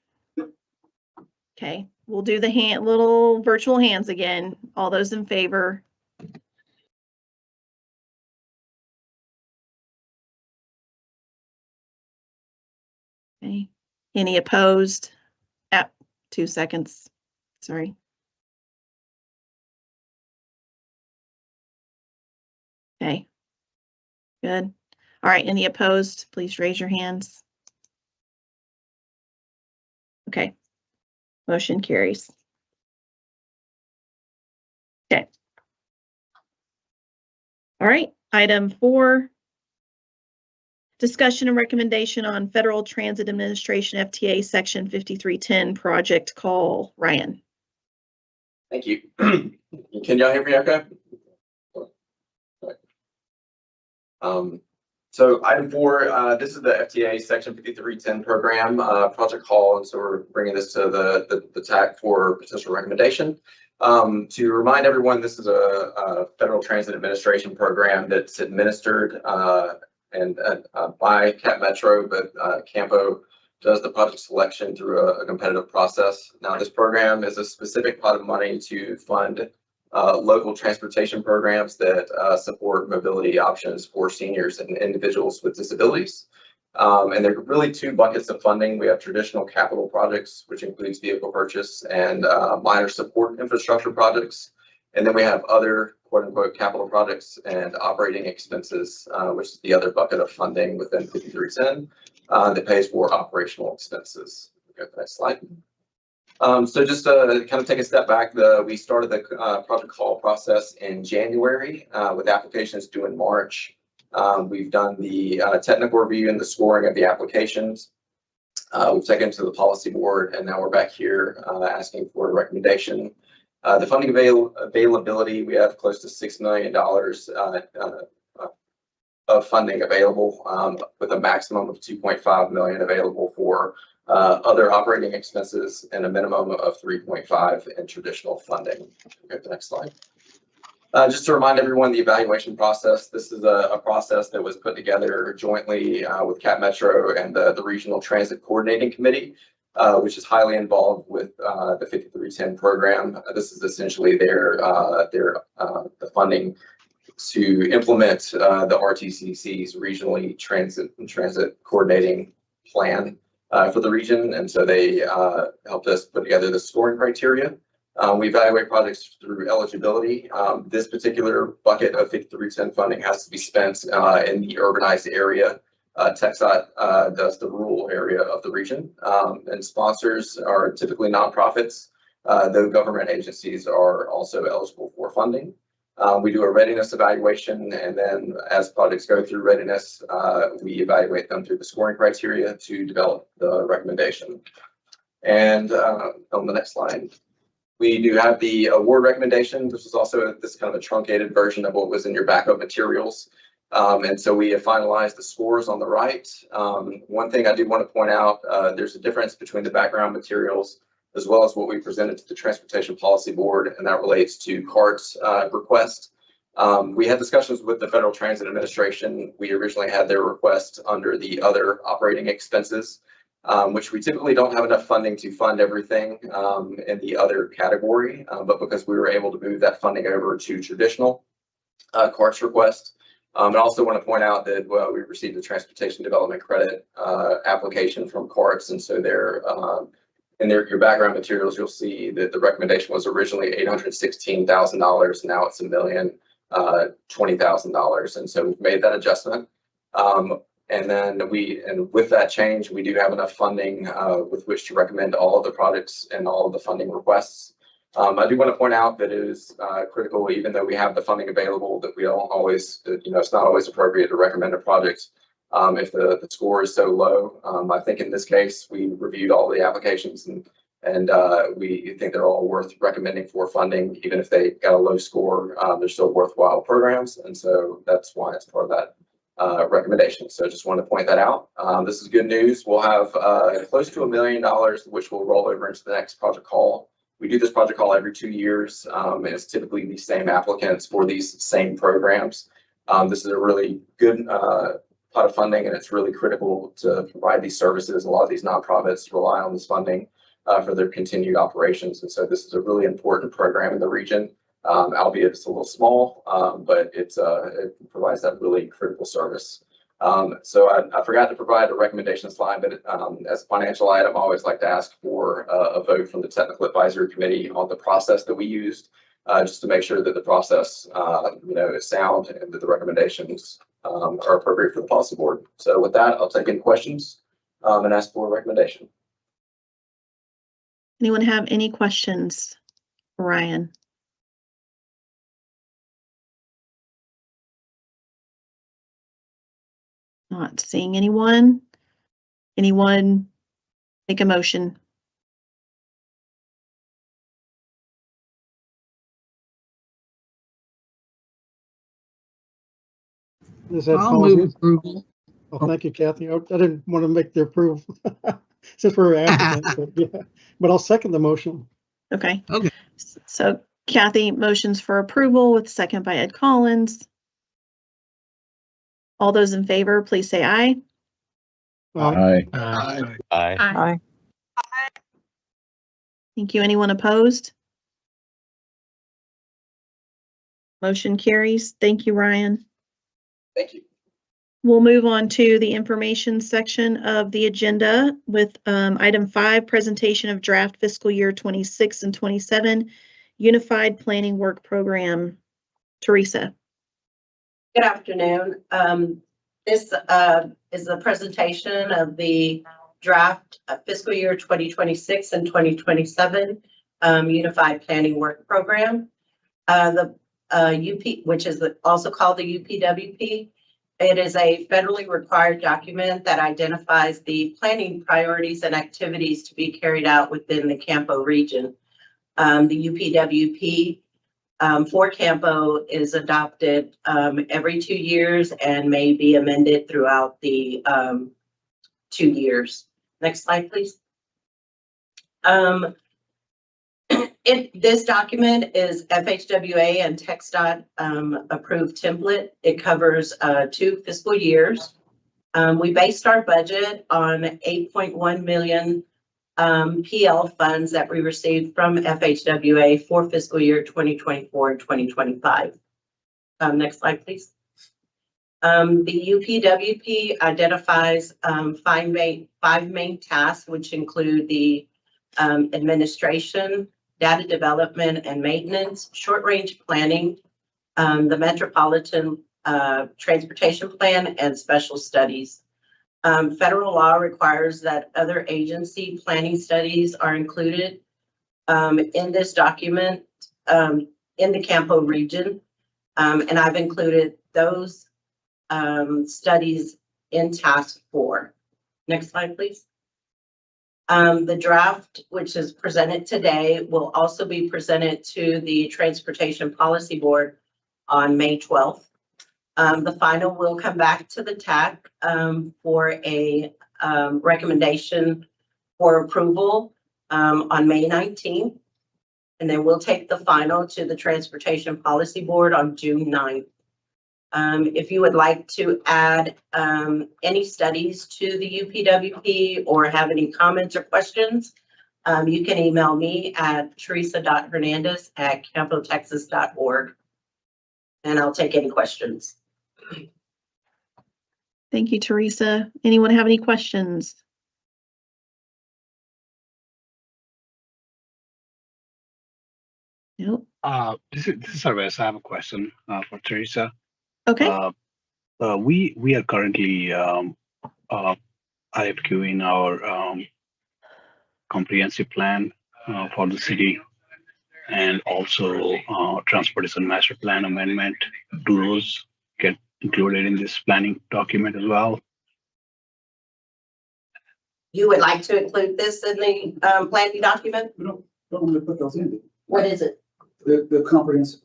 Okay, we'll do the little virtual hands again. All those in favor? Okay, any opposed? 2 seconds, sorry. Okay, good. All right, any opposed? Please raise your hands. Okay, motion carries. Okay. All right, item 4. Discussion and recommendation on Federal Transit Administration FTA Section 5310 project call. Ryan. Thank you. Can y'all hear me okay? So item 4, this is the FTA Section 5310 program project call, and so we're bringing this to the TAC for potential recommendation. To remind everyone, this is a Federal Transit Administration program that's administered by Cap Metro, but CAMPO does the project selection through a competitive process. Now, this program is a specific pot of money to fund local transportation programs that support mobility options for seniors and individuals with disabilities. And there are really 2 buckets of funding. We have traditional capital projects, which includes vehicle purchase and minor support infrastructure projects. And then we have other quote unquote capital projects and operating expenses, which is the other bucket of funding within 5310 that pays for operational expenses. Go to the next slide. So just to kind of take a step back, we started the project call process in January with applications due in March. We've done the technical review and the scoring of the applications. We've taken it to the policy board, and now we're back here asking for a recommendation. The funding availability, we have close to $6 million of funding available, with a maximum of 2.5 million available for other operating expenses and a minimum of 3.5 in traditional funding. Go to the next slide. Just to remind everyone, the evaluation process, this is a process that was put together jointly with Cap Metro and the Regional Transit Coordinating Committee, which is highly involved with the 5310 program. This is essentially the funding to implement the RTCC's regionally transit coordinating plan for the region. And so they helped us put together the scoring criteria. We evaluate projects through eligibility. This particular bucket of 5310 funding has to be spent in the urbanized area. TxDOT does the rural area of the region, and sponsors are typically nonprofits, though government agencies are also eligible for funding. We do a readiness evaluation, and then as projects go through readiness, we evaluate them through the scoring criteria to develop the recommendation. And on the next slide, we do have the award recommendation. This is also this kind of a truncated version of what was in your backup materials. And so we have finalized the scores on the right. One thing I do want to point out, there's a difference between the background materials as well as what we presented to the Transportation Policy Board, and that relates to CART's request. We had discussions with the Federal Transit Administration. We originally had their request under the other operating expenses, which we typically don't have enough funding to fund everything in the other category, but because we were able to move that funding over to traditional CART's request. I also want to point out that we received a Transportation Development Credit application from CART's, and so they're in your background materials, you'll see that the recommendation was originally $816,000. Now it's $1,020,000. And so we've made that adjustment. And then with that change, we do have enough funding with which to recommend all of the projects and all of the funding requests. I do want to point out that it is critical, even though we have the funding available, that we don't always, it's not always appropriate to recommend a project if the score is so low. I think in this case, we reviewed all the applications and we think they're all worth recommending for funding. Even if they got a low score, they're still worthwhile programs. And so that's why it's part of that recommendation. So I just wanted to point that out. This is good news. We'll have close to $1 million, which will roll over into the next project call. We do this project call every 2 years, and it's typically the same applicants for these same programs. This is a really good pot of funding, and it's really critical to provide these services. A lot of these nonprofits rely on this funding for their continued operations, and so this is a really important program in the region, albeit it's a little small, but it provides that really critical service. So I forgot to provide a recommendation slide, but as a financial item, I always like to ask for a vote from the Technical Advisory Committee on the process that we used, just to make sure that the process is sound and that the recommendations are appropriate for the policy board. So with that, I'll take any questions and ask for a recommendation. Anyone have any questions for Ryan? Not seeing anyone. Anyone make a motion? I'll move approval. Oh, thank you, Kathy. I didn't want to make the approval since we're applicants, but I'll second the motion. Okay. Okay. So Kathy motions for approval with second by Ed Collins. All those in favor, please say aye. Aye. Aye. Aye. Thank you. Anyone opposed? Motion carries. Thank you, Ryan. Thank you. We'll move on to the information section of the agenda with item 5, presentation of draft fiscal year 26 and 27 Unified Planning Work Program. Teresa. Good afternoon. This is a presentation of the draft fiscal year 2026 and 2027 Unified Planning Work Program. The UP, which is also called the UPWP, It is a federally required document that identifies the planning priorities and activities to be carried out within the CAMPO region. The UPWP for CAMPO is adopted every 2 years and may be amended throughout the 2 years. Next slide, please. This document is FHWA and TxDOT approved template. It covers 2 fiscal years. We based our budget on 8.1 million PL funds that we received from FHWA for fiscal year 2024 and 2025. Next slide, please. The UPWP identifies 5 main tasks, which include the administration, data development and maintenance, short-range planning, the metropolitan transportation plan, and special studies. Federal law requires that other agency planning studies are included in this document in the CAMPO region, and I've included those studies in task 4. Next slide, please. The draft, which is presented today, will also be presented to the Transportation Policy Board on May 12th. The final will come back to the TAC for a recommendation for approval on May 19th. And then we'll take the final to the Transportation Policy Board on June 9th. If you would like to add any studies to the UPWP or have any comments or questions, you can email me at teresa.hernandez@campotexas.org, and I'll take any questions. Thank you, Teresa. Anyone have any questions? Nope. This is Sarves. I have a question for Teresa. Okay. We are currently IFQing our comprehensive plan for the city, and also transportation master plan amendment. Do those get included in this planning document as well? You would like to include this in the planning document? We don't want to put those in. What is it? The comprehensive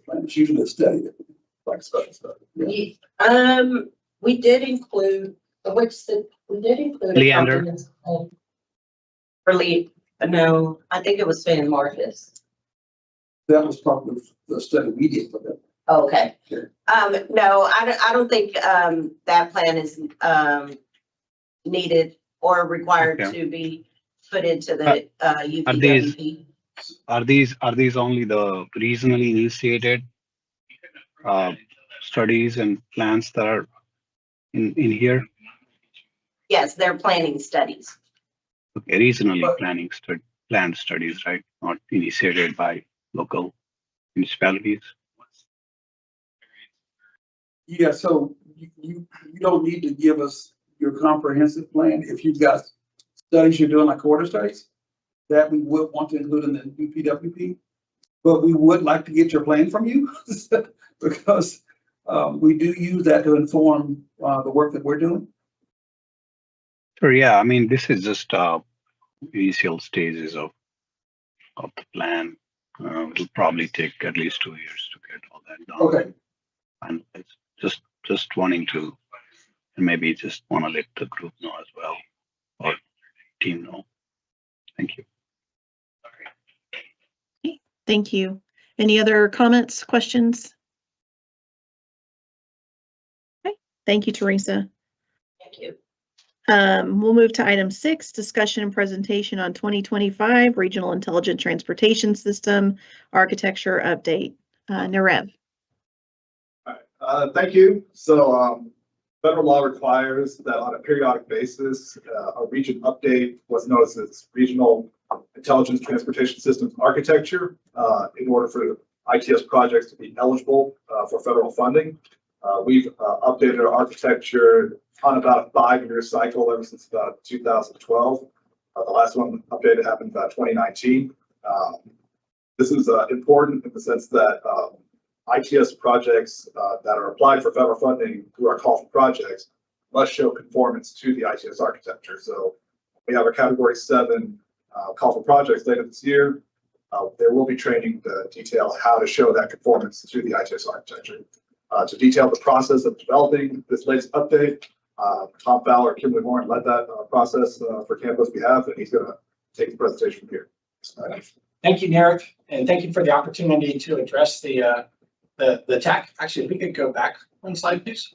plan. It's usually a study, like special study. Yeah. We did include we did include Leander. a comprehensive plan. No, I think it was San Marcos. That was part of the study we did for them. Okay. Sure. No, I don't think that plan is needed or required to be put into the UPWP. Are these only the regionally initiated studies and plans that are in here? Yes, they're planning studies. Okay, regionally planned studies, right? Not initiated by local municipalities. Yeah, so you don't need to give us your comprehensive plan if you've got studies you're doing, like corridor studies, that we would want to include in the UPWP. But we would like to get your plan from you because we do use that to inform the work that we're doing. Sure, yeah. I mean, this is just initial stages of the plan. It'll probably take at least 2 years to get all that done. Okay. And it's just wanting to, and maybe just want to let the group know as well, or team know. Thank you. Thank you. Any other comments, questions? Okay. Thank you, Teresa. Thank you. We'll move to item 6, discussion and presentation on 2025 Regional Intelligent Transportation System Architecture Update. Narev. Thank you. So federal law requires that on a periodic basis, a region update what's known as Regional Intelligence Transportation Systems Architecture in order for ITS projects to be eligible for federal funding. We've updated our architecture on about a 5-year cycle ever since about 2012. The last one updated happened about 2019. This is important in the sense that ITS projects that are applied for federal funding through our call for projects must show conformance to the ITS architecture. So we have a Category 7 call for projects later this year. There will be training to detail how to show that conformance to the ITS architecture. To detail the process of developing this latest update, Tom Fowler, Kimberly Warren led that process for CAMPO's behalf, and he's going to take the presentation from here. Thank you, Derek, and thank you for the opportunity to address the TAC. Actually, if we could go back one slide, please.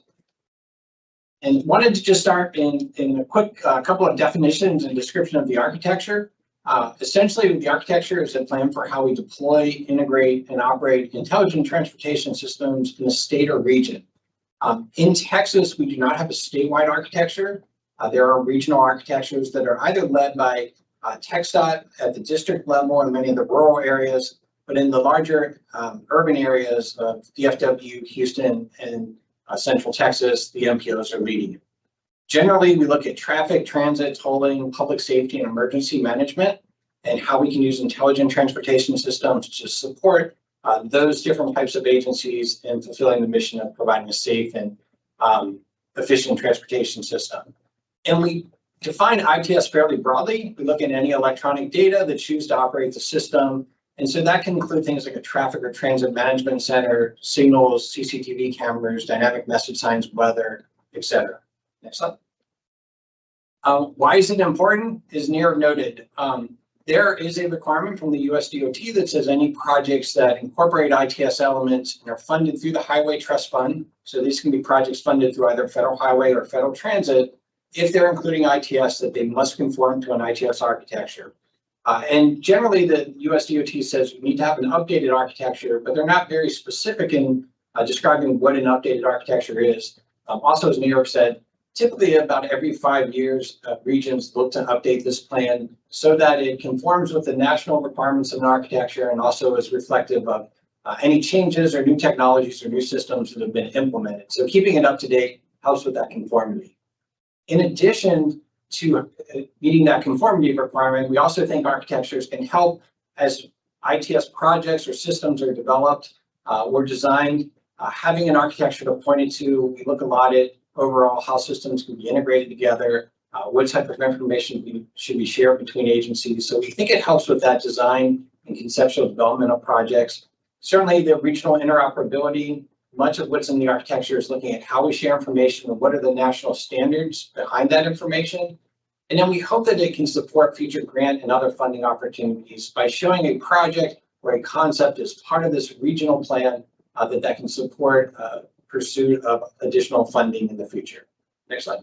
And wanted to just start in a quick couple of definitions and description of the architecture. Essentially, the architecture is a plan for how we deploy, integrate, and operate intelligent transportation systems in a state or region. In Texas, we do not have a statewide architecture. There are regional architectures that are either led by TxDOT at the district level in many of the rural areas, but in the larger urban areas of DFW, Houston, and Central Texas, the MPOs are leading it. Generally, we look at traffic, transit, tolling, public safety, and emergency management, and how we can use intelligent transportation systems to support those different types of agencies in fulfilling the mission of providing a safe and efficient transportation system. And we define ITS fairly broadly. We look at any electronic data that's used to operate the system. And so that can include things like a traffic or transit management center, signals, CCTV cameras, dynamic message signs, weather, etc. Next slide. Why is it important? As Nir noted, there is a requirement from the US DOT that says any projects that incorporate ITS elements and are funded through the Highway Trust Fund, so these can be projects funded through either federal highway or federal transit, if they're including ITS, that they must conform to an ITS architecture. And generally, the US DOT says you need to have an updated architecture, but they're not very specific in describing what an updated architecture is. Also, as New York said, typically about every 5 years, regions look to update this plan so that it conforms with the national requirements of an architecture and also is reflective of any changes or new technologies or new systems that have been implemented. So keeping it up to date helps with that conformity. In addition to meeting that conformity requirement, we also think architectures can help as ITS projects or systems are developed or designed. Having an architecture to point it to, we look a lot at overall how systems can be integrated together, what type of information should be shared between agencies. So we think it helps with that design and conceptual development of projects. Certainly the regional interoperability, much of what's in the architecture is looking at how we share information and what are the national standards behind that information. And then we hope that it can support future grant and other funding opportunities by showing a project or a concept as part of this regional plan that can support pursuit of additional funding in the future. Next slide.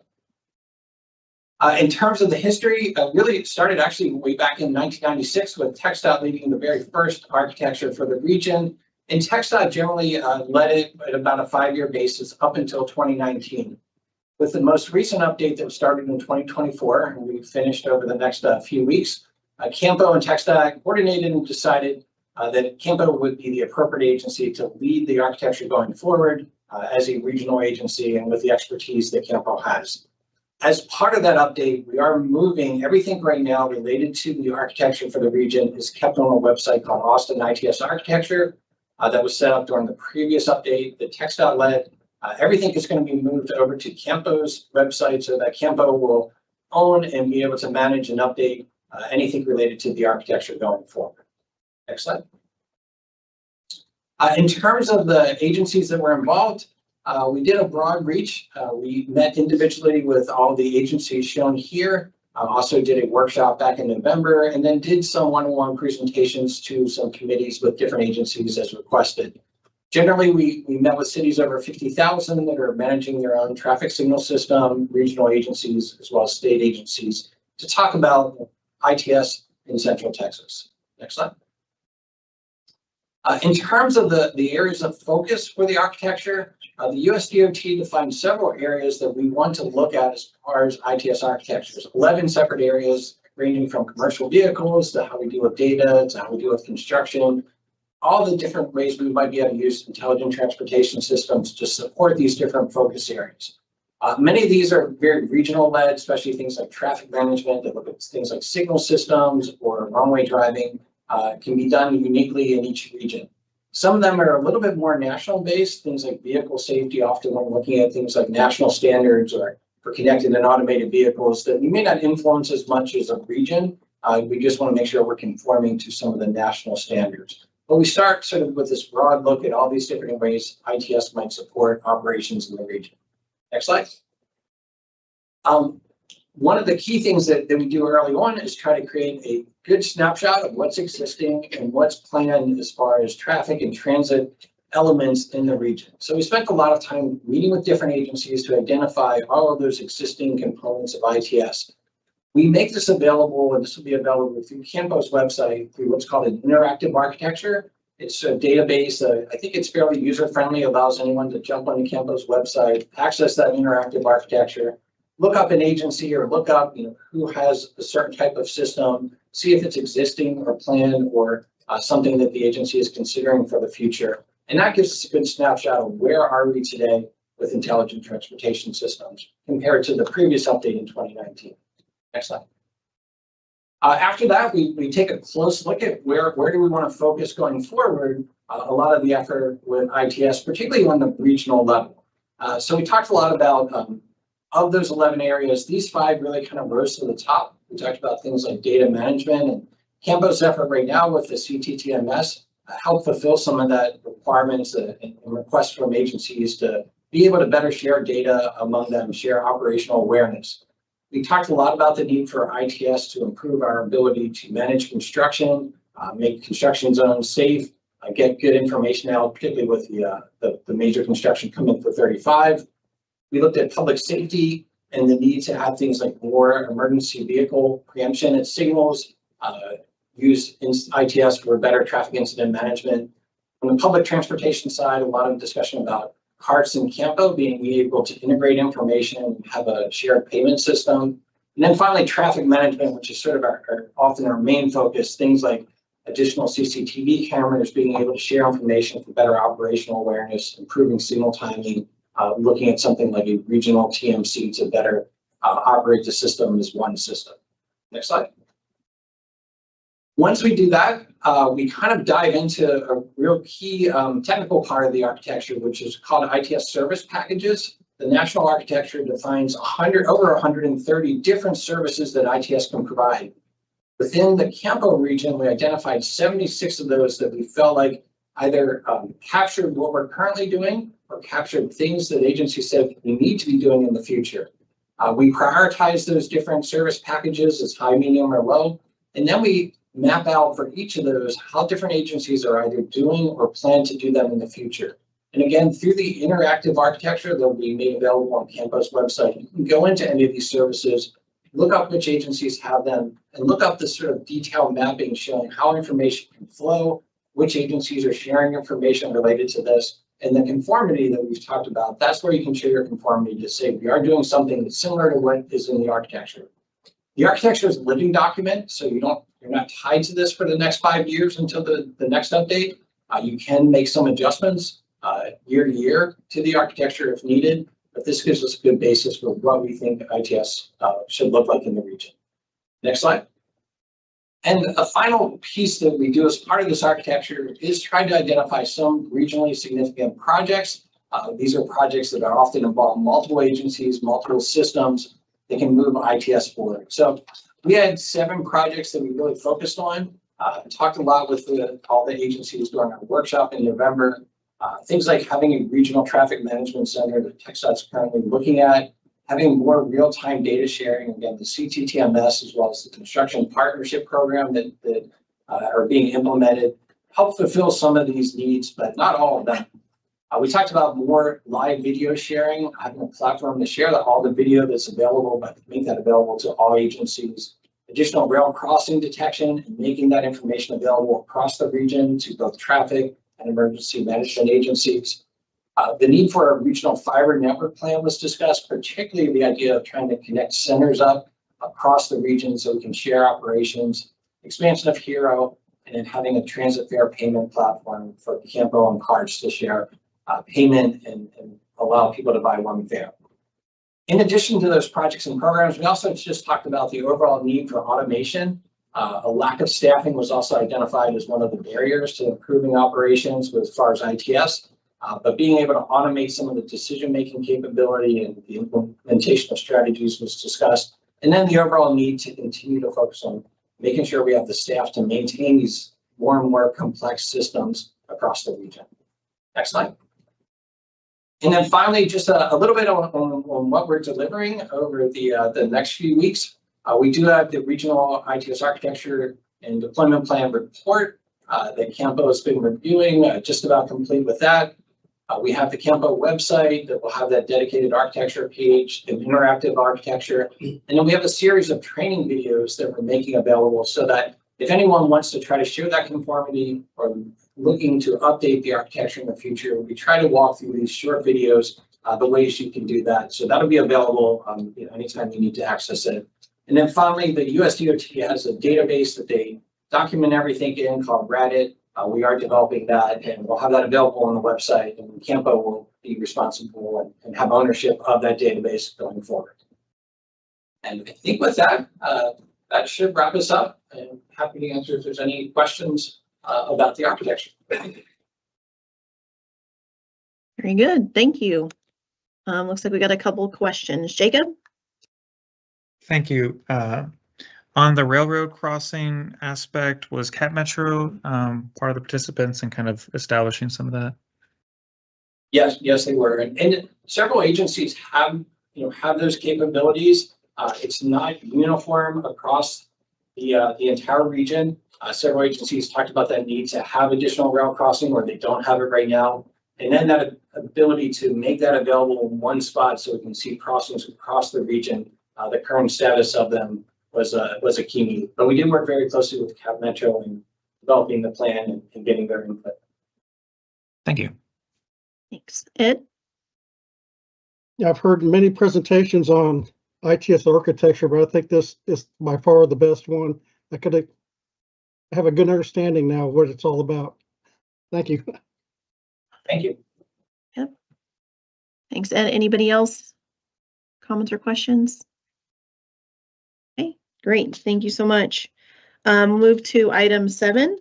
In terms of the history, really it started actually way back in 1996 with TxDOT leading the very first architecture for the region. And TxDOT generally led it at about a 5-year basis up until 2019. With the most recent update that was started in 2024, and we finished over the next few weeks, CAMPO and TxDOT coordinated and decided that CAMPO would be the appropriate agency to lead the architecture going forward as a regional agency and with the expertise that CAMPO has. As part of that update, we are moving everything right now related to the architecture for the region is kept on a website called Austin ITS Architecture that was set up during the previous update that TxDOT led. Everything is going to be moved over to CAMPO's website so that CAMPO will own and be able to manage and update anything related to the architecture going forward. Next slide. In terms of the agencies that were involved, we did a broad reach. We met individually with all the agencies shown here. Also did a workshop back in November and then did some one-on-one presentations to some committees with different agencies as requested. Generally, we met with cities over 50,000 that are managing their own traffic signal system, regional agencies, as well as state agencies to talk about ITS in Central Texas. Next slide. In terms of the areas of focus for the architecture, the US DOT defined several areas that we want to look at as far as ITS architectures, 11 separate areas ranging from commercial vehicles to how we deal with data, to how we deal with construction, all the different ways we might be able to use intelligent transportation systems to support these different focus areas. Many of these are very regional led, especially things like traffic management that look at things like signal systems or runway driving can be done uniquely in each region. Some of them are a little bit more national based, things like vehicle safety. Often when looking at things like national standards or for connected and automated vehicles that we may not influence as much as a region. We just want to make sure we're conforming to some of the national standards. But we start sort of with this broad look at all these different ways ITS might support operations in the region. Next slide. One of the key things that we do early on is try to create a good snapshot of what's existing and what's planned as far as traffic and transit elements in the region. So we spent a lot of time meeting with different agencies to identify all of those existing components of ITS. We make this available, and this will be available through CAMPO's website through what's called an interactive architecture. It's a database. I think it's fairly user-friendly, allows anyone to jump on the CAMPO's website, access that interactive architecture, look up an agency or look up who has a certain type of system, see if it's existing or planned or something that the agency is considering for the future. And that gives us a good snapshot of where are we today with intelligent transportation systems compared to the previous update in 2019. Next slide. After that, we take a close look at where do we want to focus going forward. A lot of the effort with ITS, particularly on the regional level. So we talked a lot about of those 11 areas, these 5 really kind of rose to the top. We talked about things like data management, and CAMPO's effort right now with the CTTMS help fulfill some of that requirements and requests from agencies to be able to better share data among them, share operational awareness. We talked a lot about the need for ITS to improve our ability to manage construction, make construction zones safe, get good information out, particularly with the major construction coming for 35. We looked at public safety and the need to have things like more emergency vehicle preemption and signals, use ITS for better traffic incident management. On the public transportation side, a lot of discussion about CARTS and CAMPO being able to integrate information and have a shared payment system. And then finally, traffic management, which is sort of often our main focus, things like additional CCTV cameras, being able to share information for better operational awareness, improving signal timing, looking at something like a regional TMC to better operate the system as one system. Next slide. Once we do that, we kind of dive into a real key technical part of the architecture, which is called ITS service packages. The national architecture defines over 130 different services that ITS can provide. Within the CAMPO region, we identified 76 of those that we felt like either captured what we're currently doing or captured things that agencies said we need to be doing in the future. We prioritize those different service packages as high, medium, or low, and then we map out for each of those how different agencies are either doing or plan to do them in the future. And again, through the interactive architecture that will be made available on CAMPO's website, you can go into any of these services, look up which agencies have them, and look up the sort of detailed mapping showing how information can flow, which agencies are sharing information related to this, and the conformity that we've talked about. That's where you can share your conformity to say we are doing something that's similar to what is in the architecture. The architecture is a living document, so you're not tied to this for the next 5 years until the next update. You can make some adjustments year to year to the architecture if needed, but this gives us a good basis for what we think ITS should look like in the region. Next slide. And a final piece that we do as part of this architecture is trying to identify some regionally significant projects. These are projects that are often involve multiple agencies, multiple systems that can move ITS forward. So we had 7 projects that we really focused on, talked a lot with all the agencies during our workshop in November. Things like having a regional traffic management center that TxDOT's currently looking at, having more real-time data sharing, again, the CTTMS, as well as the construction partnership program that are being implemented, help fulfill some of these needs, but not all of them. We talked about more live video sharing, having a platform to share all the video that's available, but make that available to all agencies. Additional rail crossing detection and making that information available across the region to both traffic and emergency management agencies. The need for a regional fiber network plan was discussed, particularly the idea of trying to connect centers up across the region so we can share operations, expansion of HERO, and then having a transit fare payment platform for CAMPO and CARTS to share payment and allow people to buy one fare. In addition to those projects and programs, we also just talked about the overall need for automation. A lack of staffing was also identified as one of the barriers to improving operations as far as ITS. But being able to automate some of the decision-making capability and the implementation of strategies was discussed. And then the overall need to continue to focus on making sure we have the staff to maintain these more and more complex systems across the region. Next slide. And then finally, just a little bit on what we're delivering over the next few weeks. We do have the regional ITS architecture and deployment plan report that CAMPO has been reviewing, just about complete with that. We have the CAMPO website that will have that dedicated architecture page, an interactive architecture. And then we have a series of training videos that we're making available so that if anyone wants to try to show that conformity or looking to update the architecture in the future, we try to walk through these short videos, the ways you can do that. So that'll be available anytime you need to access it. And then finally, the USDOT has a database that they document everything in called Reddit. We are developing that, and we'll have that available on the website, and CAMPO will be responsible and have ownership of that database going forward. And I think with that, that should wrap us up. I'm happy to answer if there's any questions about the architecture. Very good. Thank you. Looks like we got a couple of questions. Jacob? Thank you. On the railroad crossing aspect, was Cap Metro part of the participants in kind of establishing some of that? Yes, they were, and several agencies have those capabilities. It's not uniform across the entire region. Several agencies talked about that need to have additional rail crossing where they don't have it right now, and then that ability to make that available in one spot so we can see crossings across the region. The current status of them was a key need, but we did work very closely with Cap Metro in developing the plan and getting their input. Thank you. Thanks. Ed? Yeah, I've heard many presentations on ITS architecture, but I think this is by far the best one. I could have a good understanding now of what it's all about. Thank you. Thank you. Yep. Thanks, Ed. Anybody else? Comments or questions? Okay, great. Thank you so much. Move to item 7,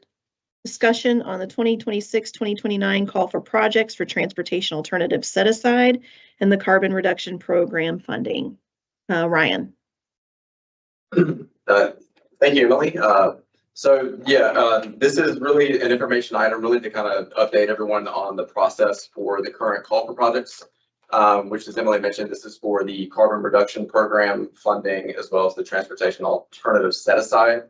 discussion on the 2026-2029 call for projects for transportation alternatives set aside and the carbon reduction program funding. Ryan. Thank you, Emily. This is really an information item really to kind of update everyone on the process for the current call for projects, which, as Emily mentioned, this is for the carbon reduction program funding as well as the transportation alternative set aside.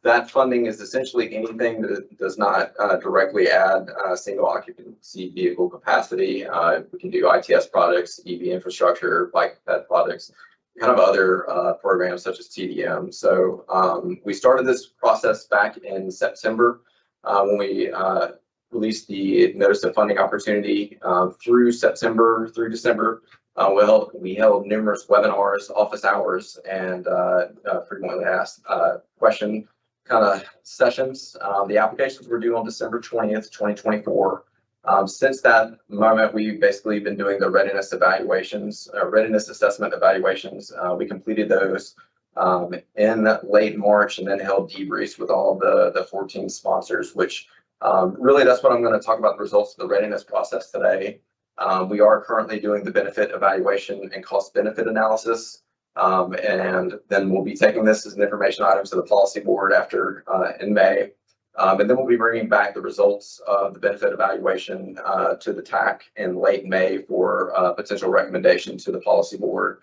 That funding is essentially anything that does not directly add single occupancy vehicle capacity. We can do ITS projects, EV infrastructure, bike ped projects, kind of other programs such as TDM. So we started this process back in September when we released the notice of funding opportunity. Through December. We held numerous webinars, office hours, and frequently asked question kind of sessions. The applications were due on December 20th, 2024. Since that moment, we've basically been doing the readiness evaluations, readiness assessment evaluations. We completed those in late March and then held debriefs with all of the 14 sponsors, which really that's what I'm going to talk about, the results of the readiness process today. We are currently doing the benefit evaluation and cost benefit analysis. And then we'll be taking this as an information item to the policy board after in May. And then we'll be bringing back the results of the benefit evaluation to the TAC in late May for potential recommendation to the policy board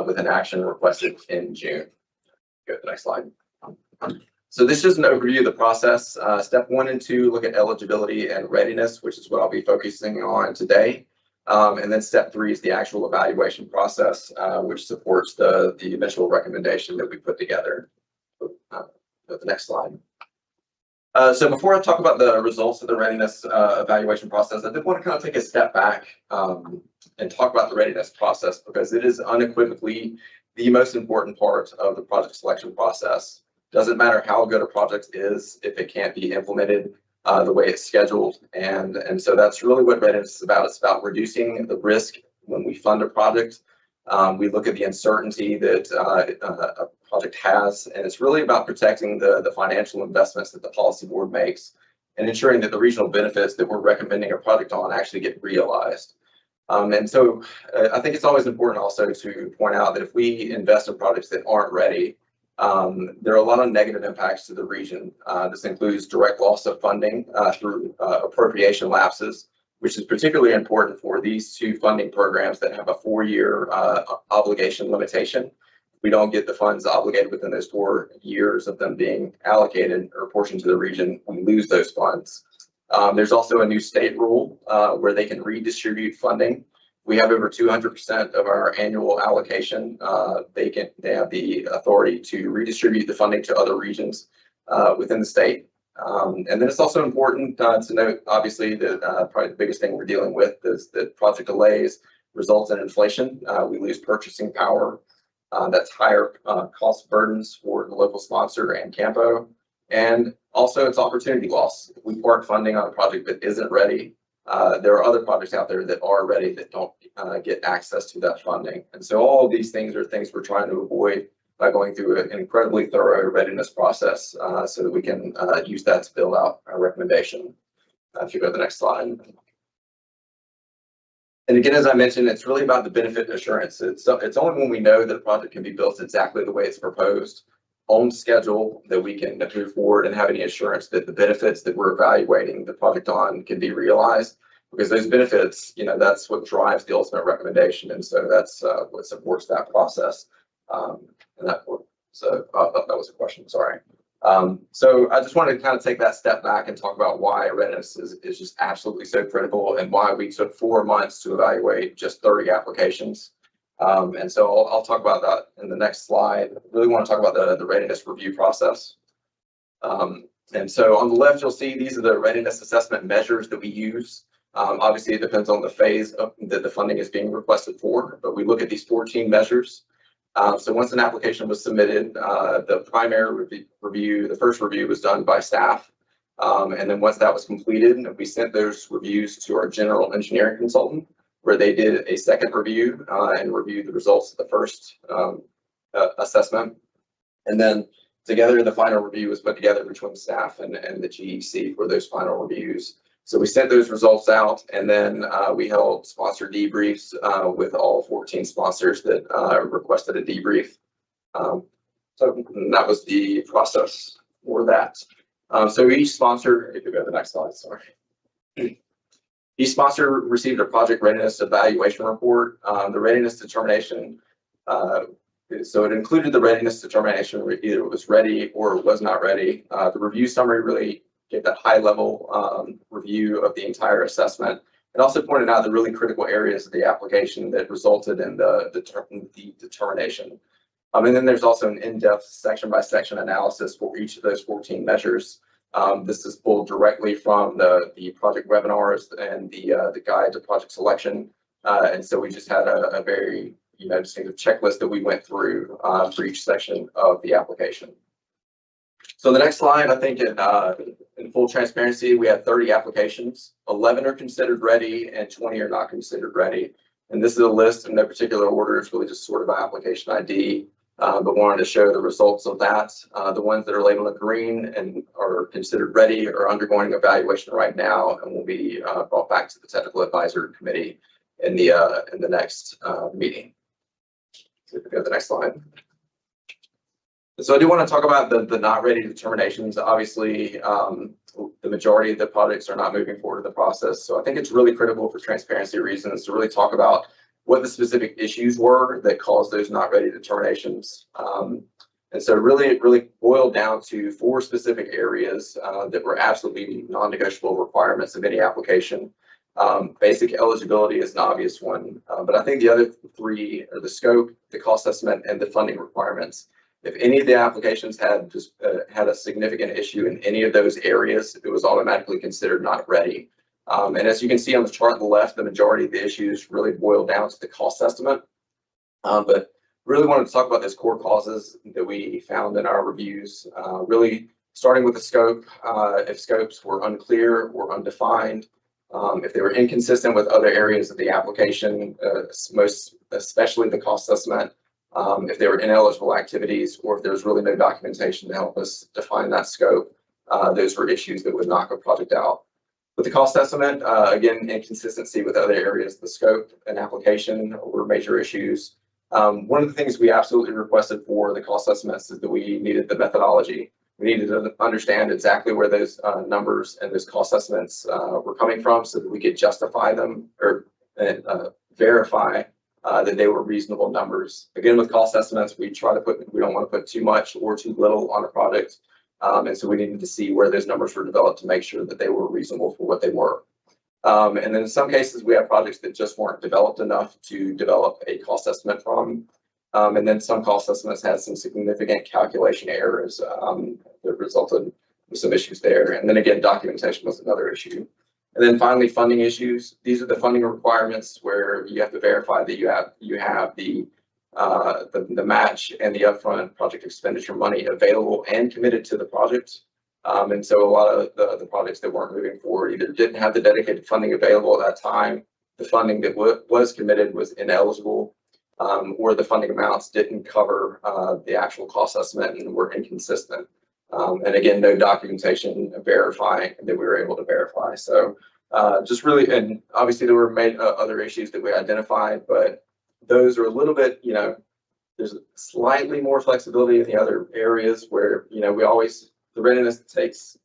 with an action requested in June. Go to the next slide. So this is an overview of the process. Step 1 and 2 look at eligibility and readiness, which is what I'll be focusing on today. And then step 3 is the actual evaluation process, which supports the eventual recommendation that we put together. Go to the next slide. So before I talk about the results of the readiness evaluation process, I did want to kind of take a step back and talk about the readiness process, because it is unequivocally the most important part of the project selection process. Doesn't matter how good a project is if it can't be implemented the way it's scheduled. And so that's really what readiness is about. It's about reducing the risk when we fund a project We look at the uncertainty that a project has, and it's really about protecting the financial investments that the policy board makes and ensuring that the regional benefits that we're recommending a project on actually get realized. And so I think it's always important also to point out that if we invest in projects that aren't ready, there are a lot of negative impacts to the region. This includes direct loss of funding through appropriation lapses, which is particularly important for these two funding programs that have a 4-year obligation limitation. We don't get the funds obligated within those 4 years of them being allocated or portioned to the region, we lose those funds. There's also a new state rule where they can redistribute funding. We have over 200% of our annual allocation. They have the authority to redistribute the funding to other regions within the state. And then it's also important to note, obviously, that probably the biggest thing we're dealing with is that project delays results in inflation. We lose purchasing power. That's higher cost burdens for the local sponsor and CAMPO. And also it's opportunity loss. If we park funding on a project that isn't ready, there are other projects out there that are ready that don't get access to that funding. And so all of these things are things we're trying to avoid by going through an incredibly thorough readiness process so that we can use that to build out our recommendation. If you go to the next slide. And again, as I mentioned, it's really about the benefit assurance. It's only when we know that a project can be built exactly the way it's proposed, on schedule, that we can move forward and have any assurance that the benefits that we're evaluating the project on can be realized. Because those benefits, you know, that's what drives the ultimate recommendation. And so that's what supports that process. That was a question, sorry. So I just wanted to kind of take that step back and talk about why readiness is just absolutely so critical and why we took 4 months to evaluate just 30 applications. And so I'll talk about that in the next slide. I really want to talk about the readiness review process. And so on the left, you'll see these are the readiness assessment measures that we use. Obviously, it depends on the phase that the funding is being requested for, but we look at these 14 measures. So once an application was submitted, the primary review, the first review was done by staff. And then once that was completed, we sent those reviews to our general engineering consultant, where they did a second review and reviewed the results of the first assessment. And then together, the final review was put together between staff and the GEC for those final reviews. So we sent those results out, and then we held sponsor debriefs with all 14 sponsors that requested a debrief. So that was the process for that. So each sponsor, if you go to the next slide, sorry. Each sponsor received a project readiness evaluation report. The readiness determination, so it included the readiness determination, either it was ready or it was not ready. The review summary really gave that high level review of the entire assessment. It also pointed out the really critical areas of the application that resulted in the determination. And then there's also an in-depth section by section analysis for each of those 14 measures. This is pulled directly from the project webinars and the guide to project selection. And so we just had a very distinctive checklist that we went through for each section of the application. So the next slide, I think in full transparency, we had 30 applications. 11 are considered ready and 20 are not considered ready. And this is a list in no particular order. It's really just sort of an application ID, but wanted to show the results of that. The ones that are labeled in green and are considered ready are undergoing evaluation right now and will be brought back to the technical advisory committee in the next meeting. So if we go to the next slide. So I do want to talk about the not ready determinations. Obviously, the majority of the projects are not moving forward in the process. So I think it's really critical for transparency reasons to really talk about what the specific issues were that caused those not ready determinations. And so it really boiled down to 4 specific areas that were absolutely non-negotiable requirements of any application. Basic eligibility is an obvious one, but I think the other 3 are the scope, the cost estimate, and the funding requirements. If any of the applications had a significant issue in any of those areas, it was automatically considered not ready. And as you can see on the chart on the left, the majority of the issues really boil down to the cost estimate. But really wanted to talk about those core causes that we found in our reviews, really starting with the scope. If scopes were unclear or undefined, If they were inconsistent with other areas of the application, most especially the cost estimate, if they were ineligible activities, or if there's really no documentation to help us define that scope, those were issues that would knock a project out. With the cost estimate, again, inconsistency with other areas of the scope and application were major issues. One of the things we absolutely requested for the cost estimates is that we needed the methodology. We needed to understand exactly where those numbers and those cost estimates were coming from so that we could justify them or verify that they were reasonable numbers. Again, with cost estimates, we don't want to put too much or too little on a project. And so we needed to see where those numbers were developed to make sure that they were reasonable for what they were. And then in some cases, we have projects that just weren't developed enough to develop a cost estimate from. And then some cost estimates had some significant calculation errors that resulted in some issues there. And then again, documentation was another issue. And then finally, funding issues. These are the funding requirements where you have to verify that you have the match and the upfront project expenditure money available and committed to the project. And so a lot of the projects that weren't moving forward either didn't have the dedicated funding available at that time, the funding that was committed was ineligible, or the funding amounts didn't cover the actual cost estimate and were inconsistent. And again, no documentation verifying that we were able to verify. So just really, and obviously there were other issues that we identified, but those are a little bit, there's slightly more flexibility in the other areas where, the readiness takes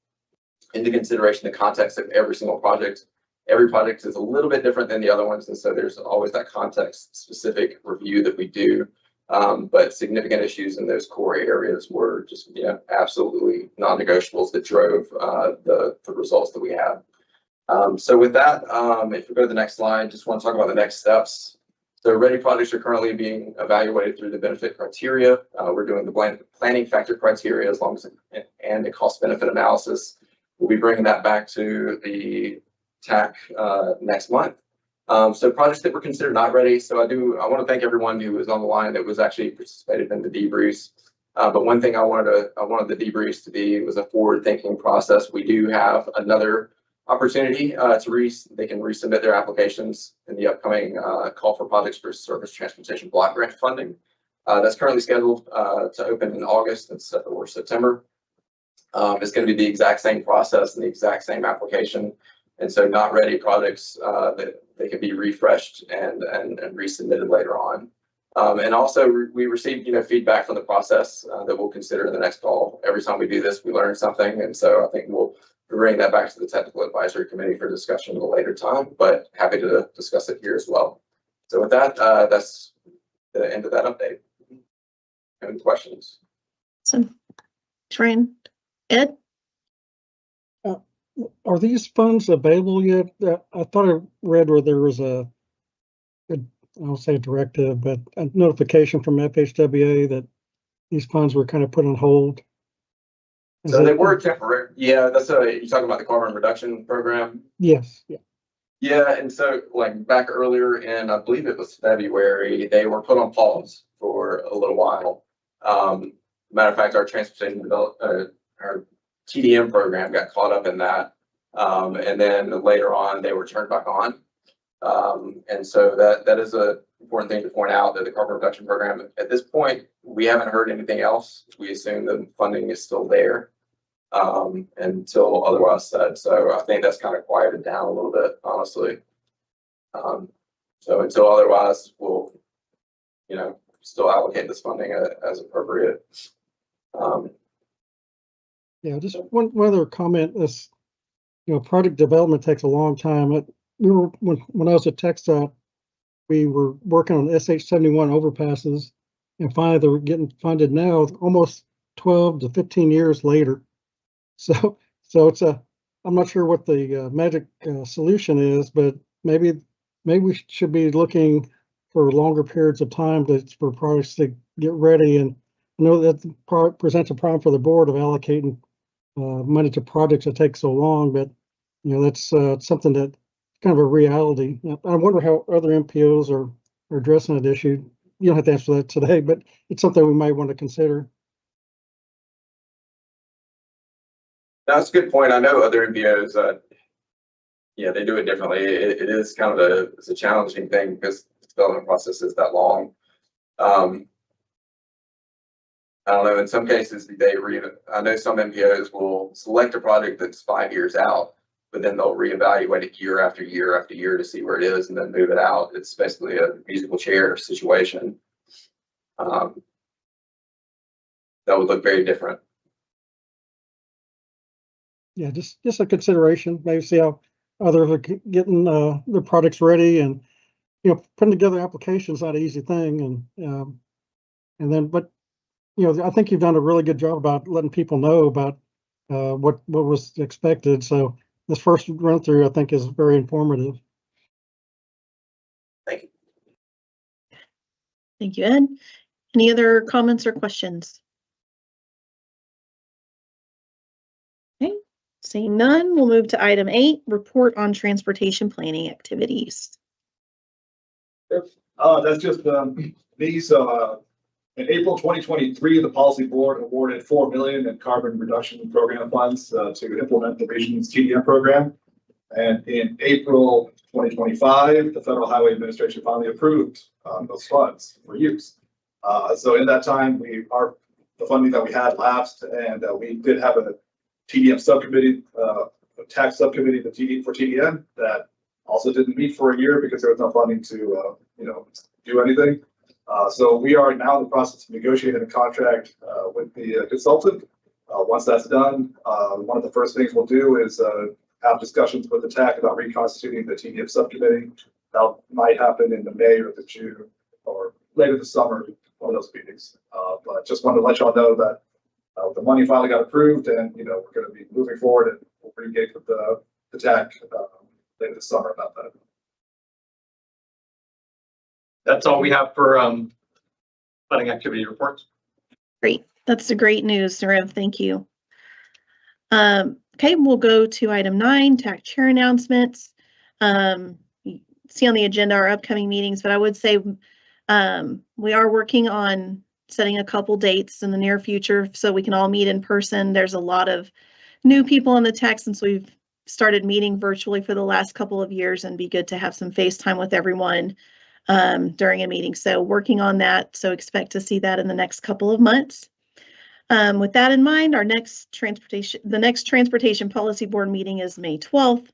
into consideration the context of every single project. Every project is a little bit different than the other ones. And so there's always that context specific review that we do. But significant issues in those core areas were just, absolutely non-negotiables that drove the results that we had. So with that, if we go to the next slide, just want to talk about the next steps. So ready projects are currently being evaluated through the benefit criteria. We're doing the planning factor criteria and the cost benefit analysis. We'll be bringing that back to the TAC next month. So projects that were considered not ready. So I want to thank everyone who was on the line that was actually participated in the debriefs. But one thing I wanted the debriefs to be was a forward-thinking process. We do have another opportunity they can resubmit their applications in the upcoming call for projects for surface transportation block grant funding. That's currently scheduled to open in August or September. It's going to be the exact same process and the exact same application. And so not ready projects that they can be refreshed and resubmitted later on. And also we received feedback from the process that we'll consider in the next call. Every time we do this, we learn something. And so I think we'll bring that back to the technical advisory committee for discussion at a later time, but happy to discuss it here as well. So with that, that's the end of that update. Any questions? So, Train, Ed? Are these funds available yet? I thought I read where there was I won't say a directive, but a notification from FHWA that these funds were kind of put on hold. So they were temporary. Yeah, that's you're talking about the carbon reduction program? Yes. Yeah. Yeah, and so like back earlier in, I believe it was February, they were put on pause for a little while. Matter of fact, our transportation our TDM program got caught up in that. And then later on, they were turned back on. And so that is an important thing to point out, that the carbon reduction program, at this point, we haven't heard anything else. We assume the funding is still there until otherwise said. So I think that's kind of quieted down a little bit, honestly. So until otherwise, we'll, still allocate this funding as appropriate. Yeah, just one other comment is, project development takes a long time. When I was at TxDOT, we were working on SH71 overpasses, and finally they were getting funded now, almost 12 to 15 years later. So it's I'm not sure what the magic solution is, but maybe we should be looking for longer periods of time for projects to get ready. And I know that presents a problem for the board of allocating money to projects that take so long, but that's something that kind of a reality. I wonder how other MPOs are addressing that issue. You don't have to answer that today, but it's something we might want to consider. That's a good point. I know other MPOs Yeah, they do it differently. It is kind of it's a challenging thing because the development process is that long. I don't know, in some cases, I know some MPOs will select a project that's 5 years out, but then they'll reevaluate it year after year after year to see where it is and then move it out. It's basically a musical chair situation. That would look very different. Yeah, just a consideration, maybe see how others are getting their products ready, and putting together applications not an easy thing, and then but I think you've done a really good job about letting people know about what was expected. So this first run through, I think, is very informative. Thank you. Thank you, Ed. Any other comments or questions? Okay, seeing none, we'll move to item 8, report on transportation planning activities. That's just me. So in April 2023, the policy board awarded $4 million in carbon reduction program funds to implement the region's TDM program. And in April 2025, the Federal Highway Administration finally approved those funds for use. So in that time, the funding that we had lapsed, and we did have a TDM subcommittee, a tax subcommittee for TDM that also didn't meet for a year because there was no funding to do anything. So we are now in the process of negotiating a contract with the consultant. Once that's done, one of the first things we'll do is have discussions with the TAC about reconstituting the TDM subcommittee. That might happen in the May or the June or later this summer, one of those meetings. But just wanted to let y'all know that the money finally got approved, and we're going to be moving forward, and we'll re-engage with the TAC later this summer about that. That's all we have for planning activity reports. Great. That's the great news, Rev. Thank you. Okay, we'll go to item 9, TAC chair announcements. See on the agenda our upcoming meetings, but I would say we are working on setting a couple dates in the near future so we can all meet in person. There's a lot of new people on the TAC since we've started meeting virtually for the last couple of years, and be good to have some FaceTime with everyone during a meeting. So working on that. So expect to see that in the next couple of months. With that in mind, the next transportation policy board meeting is May 12th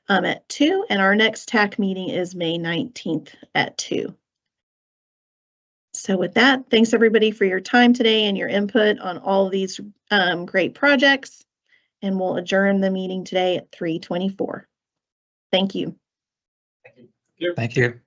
at 2, and our next TAC meeting is May 19th at 2. So with that, thanks everybody for your time today and your input on all of these great projects, and we'll adjourn the meeting today at 3:24. Thank you. Thank you.